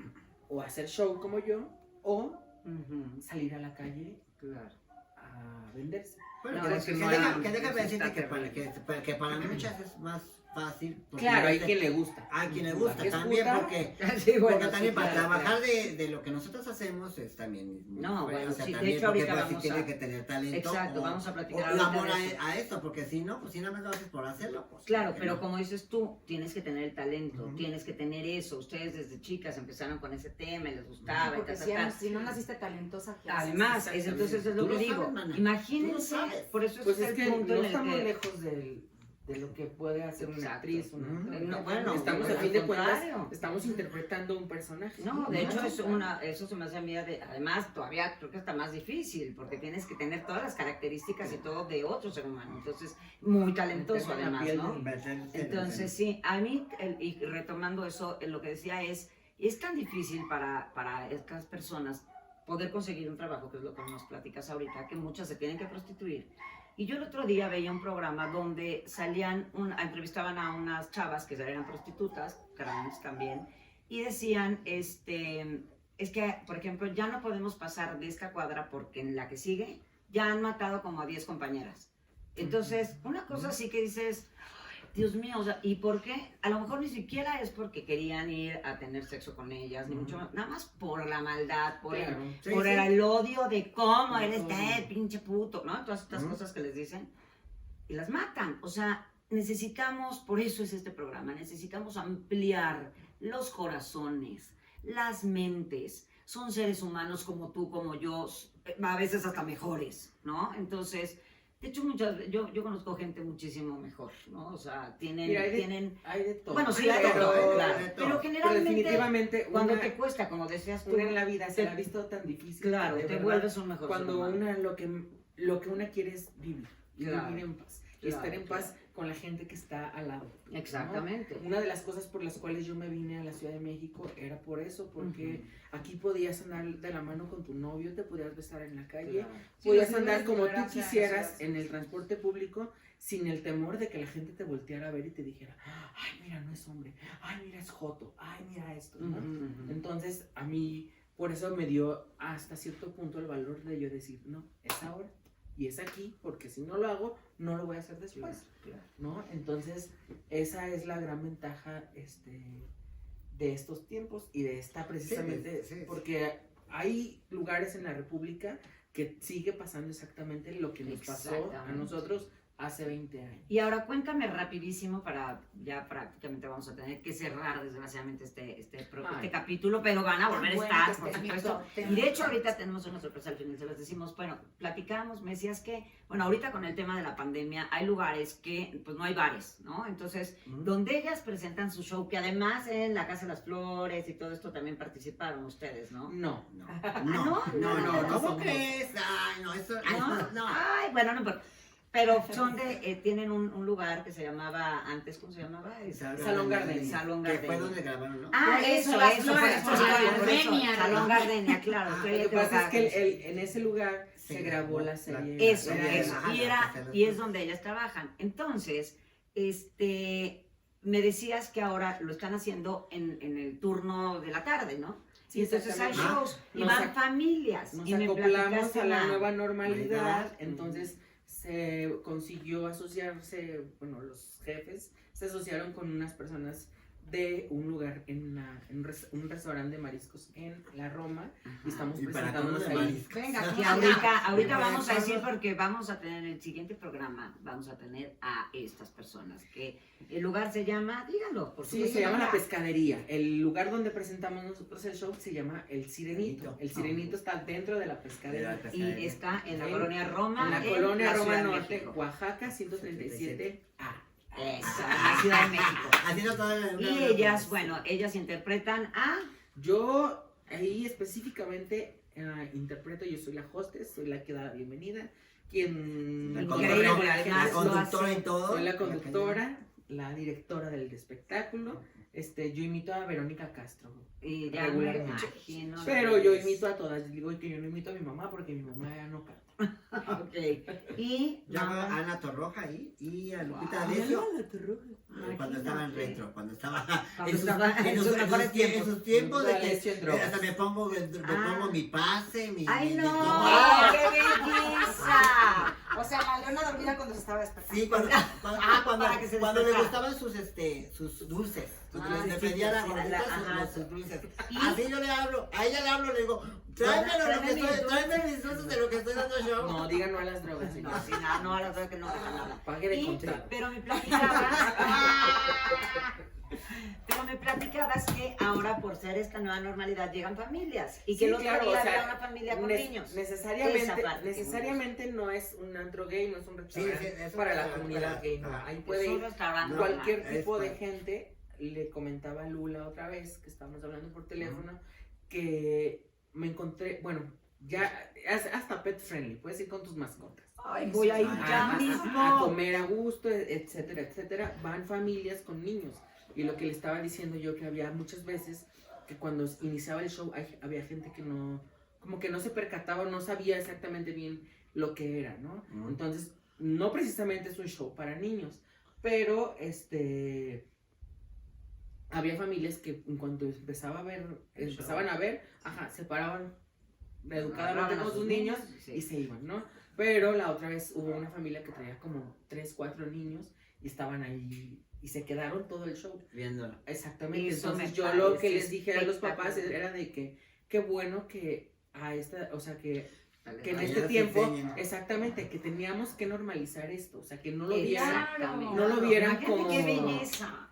S4: o hacer show como yo o
S1: Ujú,
S4: salir a la calle
S1: claro.
S4: a venderse.
S3: Bueno,
S1: No,
S3: que,
S1: es que
S3: que
S1: no
S3: deja,
S1: hay-
S3: que deja
S1: eso
S3: decirte
S1: está
S3: que para,
S1: terrible.
S3: que para muchas es más fácil. porque
S4: Claro, hay
S3: no sé,
S4: quien le gusta.
S3: hay quien le
S4: La
S3: gusta
S4: que es
S3: también,
S4: puta,
S3: porque
S1: Sí, bueno,
S3: porque también
S1: sí,
S3: para
S1: claro,
S3: trabajar
S1: claro.
S3: de lo que nosotros hacemos es también muy
S1: No,
S3: feo,
S1: bueno,
S3: o sea,
S1: sí, de
S3: también
S1: hecho,
S3: porque
S1: ahorita
S3: pues, sí
S1: vamos
S3: tiene
S1: a-
S3: que tener talento
S1: Exacto,
S3: o,
S1: vamos a platicar
S3: o
S1: ahorita
S3: amor
S1: de eso.
S3: a esto, porque si no, pues si nada más lo haces por hacerlo, pues
S1: Claro,
S3: que
S1: pero
S3: no.
S1: como dices tú, tienes que tener el talento,
S3: Ujú.
S1: tienes que tener eso. Ustedes desde chicas empezaron con ese tema, les
S2: Sí,
S1: gustaba y
S2: porque
S1: tal,
S2: si,
S1: tal, tal.
S2: si no naciste talentosa, ¿qué haces?
S1: Además, entonces es lo
S3: Tú
S1: que
S3: lo
S1: digo.
S3: sabes, mana.
S1: Imagínense,
S3: Tú lo sabes.
S1: por eso
S4: Pues
S1: es
S4: es
S1: el
S4: que
S1: punto
S4: no
S1: en el
S4: estamos
S1: que...
S4: lejos de lo que puede hacer una
S1: Exacto.
S4: actriz. Una
S3: Ujú.
S4: actriz.
S1: No, bueno,
S4: estamos
S1: al
S4: a fin de cuentas,
S1: contrario.
S4: estamos interpretando un personaje.
S1: No, de
S3: Sí,
S1: hecho
S3: claro.
S1: eso se me hace a mí, además todavía creo que está más difícil, porque tienes que tener todas las características y todo de otro ser humano, entonces muy talentoso
S4: Meterme en la
S1: además,
S4: piel
S1: ¿no?
S4: del-
S1: Entonces sí, a mí, y retomando eso, lo que decía es tan difícil para estas personas poder conseguir un trabajo, que es lo que nos platicas ahorita, que muchas se tienen que prostituir. Y yo el otro día veía un programa donde entrevistaban a unas chavas que eran prostitutas, trans también, y decían, es que, por ejemplo, ya no podemos pasar de esta cuadra porque en la que sigue ya han matado como a 10 compañeras. Entonces, una cosa así que dices, Dios mío, o sea, ¿y por qué? A lo mejor ni siquiera es porque querían ir a tener sexo con ellas, ni mucho más, nada más por la maldad, por,
S4: Claro.
S3: Sí,
S1: por
S3: sí.
S1: el odio de cómo
S4: El
S1: eres
S4: odio.
S1: pinche puto, ¿no? Todas estas
S3: Ujú.
S1: cosas que les dicen y las matan. O sea, necesitamos, por eso es este programa, necesitamos ampliar los corazones, las mentes. Son seres humanos como tú, como yo, a veces hasta mejores, ¿no? Entonces, de hecho, yo conozco gente muchísimo mejor, ¿no? O sea, tienen...
S4: Mira,
S1: tienen
S4: Hay de todo.
S1: bueno, sí,
S3: hay de
S1: pero,
S3: todo, hay de
S1: claro,
S3: todo.
S1: pero
S4: Pero
S1: generalmente,
S4: definitivamente
S1: cuando
S4: una,
S1: te cuesta, como decías tú,
S4: una en la vida se
S1: te-
S4: la ha visto tan difícil.
S1: claro,
S4: que de
S1: te
S4: verdad,
S1: vuelves un mejor
S4: cuando
S1: ser humano.
S4: una lo que una quiere es vivir y
S1: Claro.
S4: vivir en paz y
S1: Claro,
S4: estar en paz
S1: claro.
S4: con la gente que está al lado, ¿no?
S1: Exactamente.
S4: Una de las cosas por las cuales yo me vine a la Ciudad de México era por eso, porque aquí podías andar de la mano con tu novio, te podías besar en la calle,
S1: Claro.
S2: Sí,
S4: podías
S2: los
S4: andar
S2: niveles de
S4: como tú
S2: tolerancia en la
S4: quisieras
S2: ciudad,
S4: en el
S2: sí.
S4: transporte público sin el temor de que la gente te volteara a ver y te dijera, ay, mira, no es hombre, ay, mira, es joto, ay, mira esto, ¿no?
S1: Ujú, ujú.
S4: Entonces, a mí, por eso me dio hasta cierto punto el valor de yo decir, no, es ahora y es aquí, porque si no lo hago, no lo voy a hacer después,
S1: Claro.
S4: ¿no? Entonces, esa es la gran ventaja de estos tiempos y de esta precisamente,
S3: Sí, sí, sí.
S4: porque hay lugares en la República que sigue pasando exactamente lo que nos pasó a
S1: Exactamente.
S4: nosotros hace 20 años.
S1: Y ahora cuéntame rapidísimo para ya prácticamente vamos a tener que cerrar desgraciadamente este
S4: Ay.
S1: capítulo, pero van a volver a
S2: Bueno,
S1: estar,
S2: que
S1: por
S2: estés
S1: supuesto.
S2: viendo
S1: Y de hecho
S2: temas.
S1: ahorita tenemos una sorpresa al final, se los decimos, bueno, platicamos, me decías que, bueno, ahorita con el tema de la pandemia hay lugares que, pues no hay bares, ¿no? Entonces,
S3: Ujú.
S1: donde ellas presentan su show, que además en la Casa de las Flores y todo esto también participaron ustedes, ¿no?
S4: No.
S3: No, no,
S1: no,
S3: no,
S1: no
S3: ¿cómo
S4: somos.
S3: crees? Ay, no, eso,
S1: ¿No?
S3: no.
S1: Ay, bueno, no, pero Pero son tienen un lugar que se llamaba, antes, ¿cómo se llamaba?
S4: Salón Gardenia.
S1: Salón
S3: Que fue
S1: Gardenia.
S3: donde grabaron, ¿no?
S1: Ah,
S2: Por
S1: eso,
S2: eso, las
S1: por
S2: flores,
S1: eso,
S2: por
S1: claro, por eso.
S2: Gardenia.
S1: Salón Gardenia, claro. estoy
S4: Lo que pasa es
S1: equivocada con eso.
S4: que en ese lugar se grabó la serie.
S1: Eso,
S3: Era
S1: eso.
S3: esa,
S1: Y,
S3: la que se
S1: y es donde ellas trabajan. Entonces, me decías que ahora lo están haciendo en el turno de la tarde, ¿no?
S4: Sí,
S1: Y entonces hay
S4: exactamente.
S1: shows y
S4: Nos
S1: van familias.
S4: Nos
S1: y me
S4: acoplamos
S1: platicaste
S4: a la
S1: más.
S4: nueva normalidad,
S3: Verdad.
S4: entonces se consiguió asociarse, bueno, los jefes se asociaron con unas personas de un lugar un restaurante de mariscos en la Roma y estamos
S3: Y para
S4: presentándonos
S3: colmo de
S4: ahí.
S3: mariscos.
S2: Venga,
S1: Y
S2: aquí
S1: ahorita vamos a decir, porque vamos a tener en el siguiente programa, vamos a tener a estas personas, que el lugar se llama, díganlo, por
S4: Sí,
S1: favor.
S4: se llama La Pescadería. El lugar donde presentamos nosotros el show se llama El Sirenito. El Sirenito está dentro de la pescadería.
S1: Y está en la
S4: En-
S1: colonia Roma.
S4: En la colonia
S1: Ciudad
S4: Roma
S1: de
S4: Norte,
S1: México.
S4: Oaxaca, 137A.
S1: Eso, en la Ciudad de México.
S3: Haciendo todo en
S1: Y ellas, bueno, ellas interpretan a...
S4: Yo ahí específicamente interpreto, yo soy la hostess, soy la que da la bienvenida, quien
S3: La
S1: Increíble,
S3: conductora,
S1: además
S3: la
S1: lo
S3: conductora
S1: hace.
S3: y todo.
S4: soy la conductora, la directora del espectáculo. Yo imito a Verónica Castro.
S1: Y ya me
S4: Regularmente.
S1: imagino.
S4: Pero yo imito a todas. Digo que yo no imito a mi mamá porque mi mamá ya no canta.
S1: Ok. Y...
S3: Yo hago a
S1: mamá,
S3: Ana Torroja ahí y a Lupita D'Alessio cuando estaba en
S1: Imagínate.
S3: retro, cuando estaba
S1: Cuando
S3: en sus,
S1: estaba en sus mejores tiempos.
S3: en sus tiempos de
S4: D'Alessio en
S3: que
S4: drogas.
S3: hasta me pongo mi pase, mi...
S1: ¡Ay,
S3: mi-
S1: no!
S3: mi-
S1: ¡Qué belleza!
S2: O sea, la leona dormida cuando se estaba despertando.
S3: Sí, cuando
S1: Para que se
S3: cuando le
S1: despertara.
S3: gustaban sus dulces. Cuando
S1: Ah,
S3: le
S1: sí,
S3: pedía a la
S1: sí,
S3: gordita
S1: ajá.
S3: sus dulces.
S1: Y-
S3: Así yo le hablo, a ella le hablo, le digo, tráeme mis dulces de lo que estoy dando show.
S4: No, digan no a las drogas, señor.
S1: No, sí, no, a la verdad que no deja nada.
S4: Pague de
S1: Y-
S4: contado.
S1: pero me platicabas que ahora por ser esta nueva normalidad llegan familias y que
S4: Sí,
S1: el otro
S4: claro,
S1: día
S4: o sea,
S1: había una familia con niños. Esa
S4: Necesariamente,
S1: parte que
S4: necesariamente no es un antro gay, no es un restaurante
S3: Sí, eso
S4: para
S3: es
S4: la
S3: para-
S4: comunidad gay, no. Ahí
S1: Es
S4: puede
S1: un
S4: ir
S1: restaurante
S3: No,
S4: cualquier
S1: normal.
S4: tipo de
S3: para-
S4: gente. Le comentaba a Lula otra vez, que estábamos hablando por teléfono, que me encontré, bueno, ya hasta pet friendly, puedes ir con tus mascotas.
S1: Ay, voy a ir ya
S3: Ah,
S1: mismo.
S4: A comer a gusto, etcétera, etcétera. Van familias con niños. Y lo que le estaba diciendo yo, que había muchas veces que cuando iniciaba el show había gente que no, como que no se percataba, no sabía exactamente bien lo que era, ¿no?
S3: Ujú.
S4: Entonces, no precisamente es un show para niños, pero había familias que en cuanto empezaban a ver, se paraban educadamente
S1: Agarraban a
S4: con sus
S1: sus
S4: niños
S1: sí.
S4: y se iban, ¿no? Pero la otra vez hubo una familia que traía como 3, 4 niños y estaban ahí y se quedaron todo el show.
S3: Viéndolo.
S4: Exactamente.
S1: Eso
S4: Entonces
S1: me
S4: yo lo que
S1: parece
S4: les dije a los papás
S1: espectacular.
S4: era de que qué bueno que a esta, o sea, que en
S3: Ahí
S4: este
S3: nos
S4: tiempo,
S3: enseñan.
S4: exactamente, que teníamos que normalizar esto, o sea, que no lo vieran
S1: Exactamente.
S4: no lo vieran
S1: Imagínate
S4: como-
S1: qué belleza.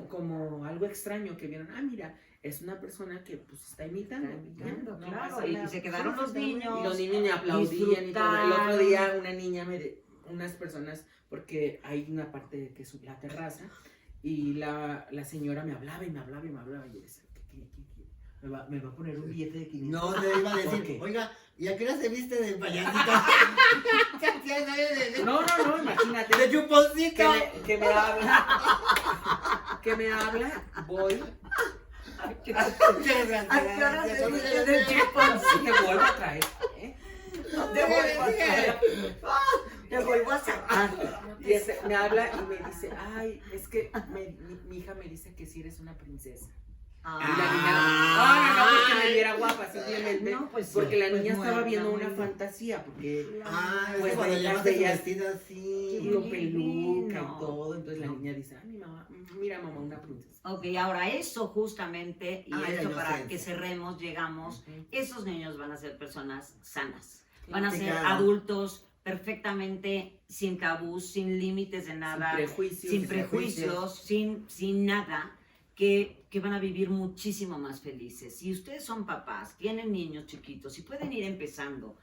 S4: como algo extraño, que vieran, mira, es una persona que pues está imitando.
S1: Imitando,
S4: ¿no?
S1: claro,
S4: pasa
S1: y
S4: nada.
S1: se quedaron los niños.
S4: Y los niños me aplaudían y todo. El otro
S1: disfrutaron.
S4: día una niña unas personas, porque hay una parte que es la terraza, y la señora me hablaba y me hablaba y me hablaba. Y yo decía, ¿qué? Me va a poner un billete de 500.
S3: No, te iba a
S4: ¿Por qué?
S3: decir, oiga, ¿y a qué hora se viste de payasito?
S4: No, imagínate.
S3: De chuponcito.
S4: Que me habla. Que me habla, voy.
S1: ¿A qué hora se viste de chuponcito?
S4: Te vuelvo a traer.
S1: Te vuelvo a sacar.
S4: Y me habla y me dice, ay, es que mi hija me dice que si eres una princesa. Y la niña, no, porque me viera guapa, simplemente.
S1: No, pues,
S4: porque la
S1: pues,
S4: niña estaba
S1: muy
S4: viendo
S1: linda.
S4: una fantasía, porque
S3: Ah,
S4: Pues,
S3: es cuando
S4: las
S3: llevaste tu
S4: bellas-
S3: vestido así.
S1: Qué
S4: con
S1: divino.
S4: peluca y todo. Entonces la niña dice, ay, mi mamá, mira mamá, una princesa.
S1: Ok, ahora eso justamente, y
S3: Ah, la
S1: esto para
S3: inocencia.
S1: que cerremos, llegamos,
S4: Ujú.
S1: esos niños van a ser personas sanas, van a
S3: Sí,
S1: ser
S3: claro.
S1: adultos perfectamente sin tabús, sin límites de nada, sin prejuicios, sin nada, que van a vivir muchísimo más felices. Si ustedes son papás, tienen niños chiquitos y pueden ir empezando,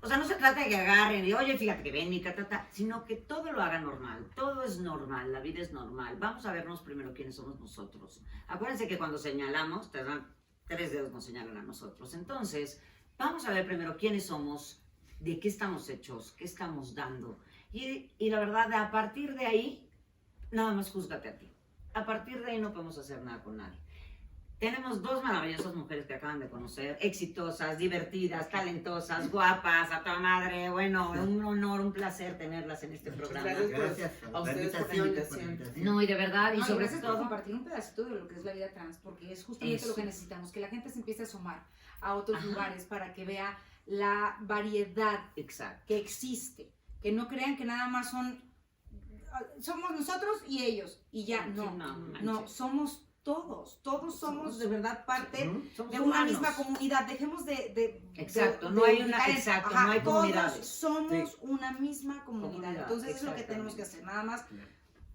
S1: o sea, no se trata de que agarren y, oye, fíjate que ven mi catata, sino que todo lo hagan normal, todo es normal, la vida es normal. Vamos a vernos primero quiénes somos nosotros. Acuérdense que cuando señalamos, te dan 3 dedos, nos señalan a nosotros. Entonces, vamos a ver primero quiénes somos, de qué estamos hechos, qué estamos dando. Y la verdad, a partir de ahí, nada más júzgate a ti. A partir de ahí no podemos hacer nada con nadie. Tenemos dos maravillosas mujeres que acaban de conocer, exitosas, divertidas, talentosas, guapas, a toda madre. Bueno, un honor, un placer tenerlas en este programa.
S4: Gracias a ustedes por la invitación.
S1: No, y de verdad, y
S2: No, y
S1: sobre
S2: gracias por
S1: todo...
S2: compartir un pedacito de lo que es la vida trans, porque es justamente
S1: Eso.
S2: lo que necesitamos, que la gente se empiece a sumar a otros lugares para que vea la variedad
S1: Exacto.
S2: que existe, que no crean que nada más somos nosotros y ellos, y ya,
S1: Sí,
S2: no,
S1: no
S2: no,
S1: manches.
S2: somos todos somos de verdad parte
S1: Somos
S2: de una
S1: humanos.
S2: misma comunidad, dejemos de
S1: Exacto, no hay una-
S2: ubicar en-
S1: exacto,
S2: ajá,
S1: no hay comunidades.
S2: Todos somos
S3: Sí.
S2: una misma comunidad,
S1: Comunidad,
S2: entonces es lo que tenemos que
S1: exactamente.
S2: hacer, nada más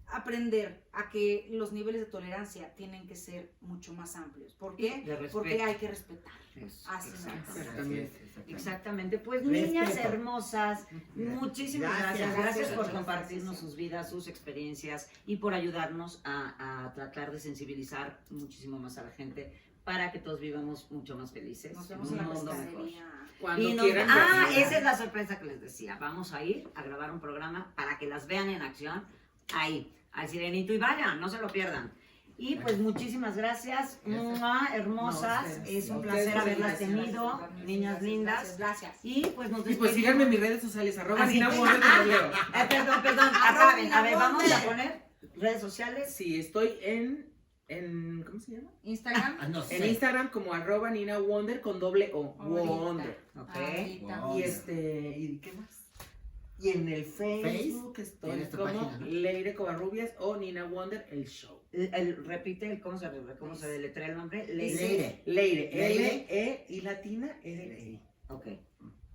S2: aprender a que los niveles de tolerancia tienen que ser mucho más amplios. ¿Por qué?
S1: De respeto.
S2: Porque hay que respetar.
S1: Eso,
S2: Así
S1: exactamente.
S4: Exactamente.
S1: Exactamente, pues
S3: Respeto.
S1: niñas hermosas, muchísimas
S3: Gracias.
S1: gracias por
S2: Gracias.
S1: compartirnos sus vidas, sus experiencias y por ayudarnos a tratar de sensibilizar muchísimo más a la gente para que todos vivamos mucho más felices.
S2: Nos vemos
S1: un
S2: en la
S1: mundo
S2: pescadería.
S4: Cuando
S1: Y nos-
S4: quieran. venir.
S1: esa es la sorpresa que les decía. Vamos a ir a grabar un programa para que las vean en acción ahí, al Sirenito, y vayan, no se lo pierdan. Y pues muchísimas gracias, ¡mua! Hermosas,
S4: No, ustedes.
S1: es un
S4: Ustedes
S1: placer
S4: por la
S1: haberlas
S4: invitación.
S1: tenido,
S2: Gracias,
S1: niñas
S2: gracias,
S1: lindas.
S2: Gracias.
S1: Y pues nos
S4: Y pues
S1: despedimos.
S4: síganme en mis redes sociales, @
S1: Ah, sí.
S4: Nina Wonder, que lo leo.
S1: Perdón,
S2: Arroba
S1: acaben. A ver,
S2: Nina
S1: vamos a
S2: Wonder.
S1: poner redes sociales.
S4: Sí, estoy en ¿cómo se llama?
S2: Instagram.
S3: No
S4: En
S3: sé.
S4: Instagram como @ Nina Wonder con doble O.
S2: Ahorita.
S4: Wonder.
S1: Ok.
S2: Ahorita.
S3: Wow.
S4: Y ¿y qué más? Y en el Facebook estoy
S3: Tienes tu
S4: como
S3: página, ¿no?
S4: Leire Covarrubias o Nina Wonder, el show.
S1: Repite cómo se deletrea el nombre.
S3: Leire.
S4: Leire,
S3: Leire.
S4: L-E y latina, R-E.
S1: Ok.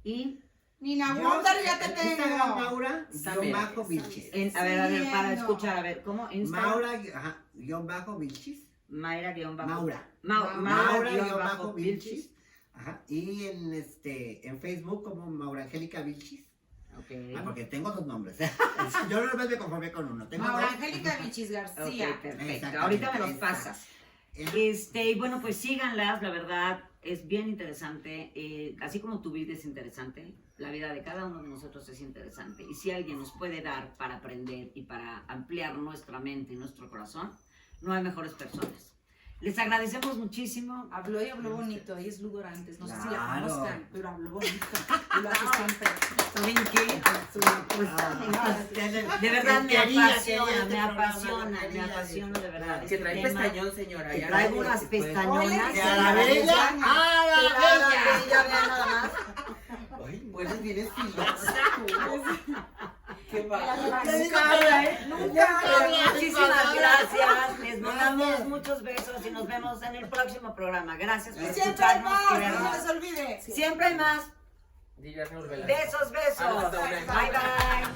S1: Y
S2: Nina
S3: Yo,
S2: Wonder, ya te
S3: en Instagram,
S2: tengo.
S3: Maura,
S4: También.
S3: _ Vilchis.
S1: a ver, para
S2: Sí, no.
S1: escuchar, a ver, ¿cómo? Instagram.
S3: Maura, ajá, _ Vilchis.
S1: Mayra guión bajo.
S3: Maura.
S1: Maura guión
S3: Maura
S1: bajo Vilchis.
S3: Vilchis. Ajá. Y en Facebook como Maura Angélica Vilchis.
S1: Ok.
S3: Porque tengo dos nombres. Yo no me conformé con uno. Tengo
S2: Maura
S3: dos.
S2: Angélica Vichis García.
S1: Ok, perfecto.
S3: Exactamente,
S1: Ahorita me los
S3: exacto.
S1: pasas. Y bueno, pues síganlas, la verdad es bien interesante. Así como tu vida es interesante, la vida de cada uno de nosotros es interesante. Y si alguien nos puede dar para aprender y para ampliar nuestra mente y nuestro corazón, no hay mejores personas. Les agradecemos muchísimo.
S2: Habló y habló bonito, ella es Ludor antes, no sé si la
S3: Claro.
S2: conozcan, pero habló bonito y lo hace siempre.
S1: ¿Saben qué? De verdad me apasiona, de verdad.
S4: Que
S1: este
S4: trae
S1: tema.
S4: pestañón, señora.
S1: Que
S4: ya
S1: traigo
S4: no,
S1: unas
S4: se puede.
S1: pestañonas.
S2: Oye,
S3: Que a la bella. ¡Ah, la bella!
S1: Ya vean nada más.
S3: Ay, bueno, vienes filosa.
S4: Qué va.
S1: Muchísimas gracias. Les mandamos muchos besos y nos vemos en el próximo programa. Gracias por
S2: Y siempre hay
S1: escucharnos
S2: más,
S1: y
S2: no
S1: vernos.
S2: se les olvide.
S1: Siempre hay más.
S4: Dile a Raúl Velasco.
S1: Besos, besos.
S4: Hasta una.
S1: Bye, bye.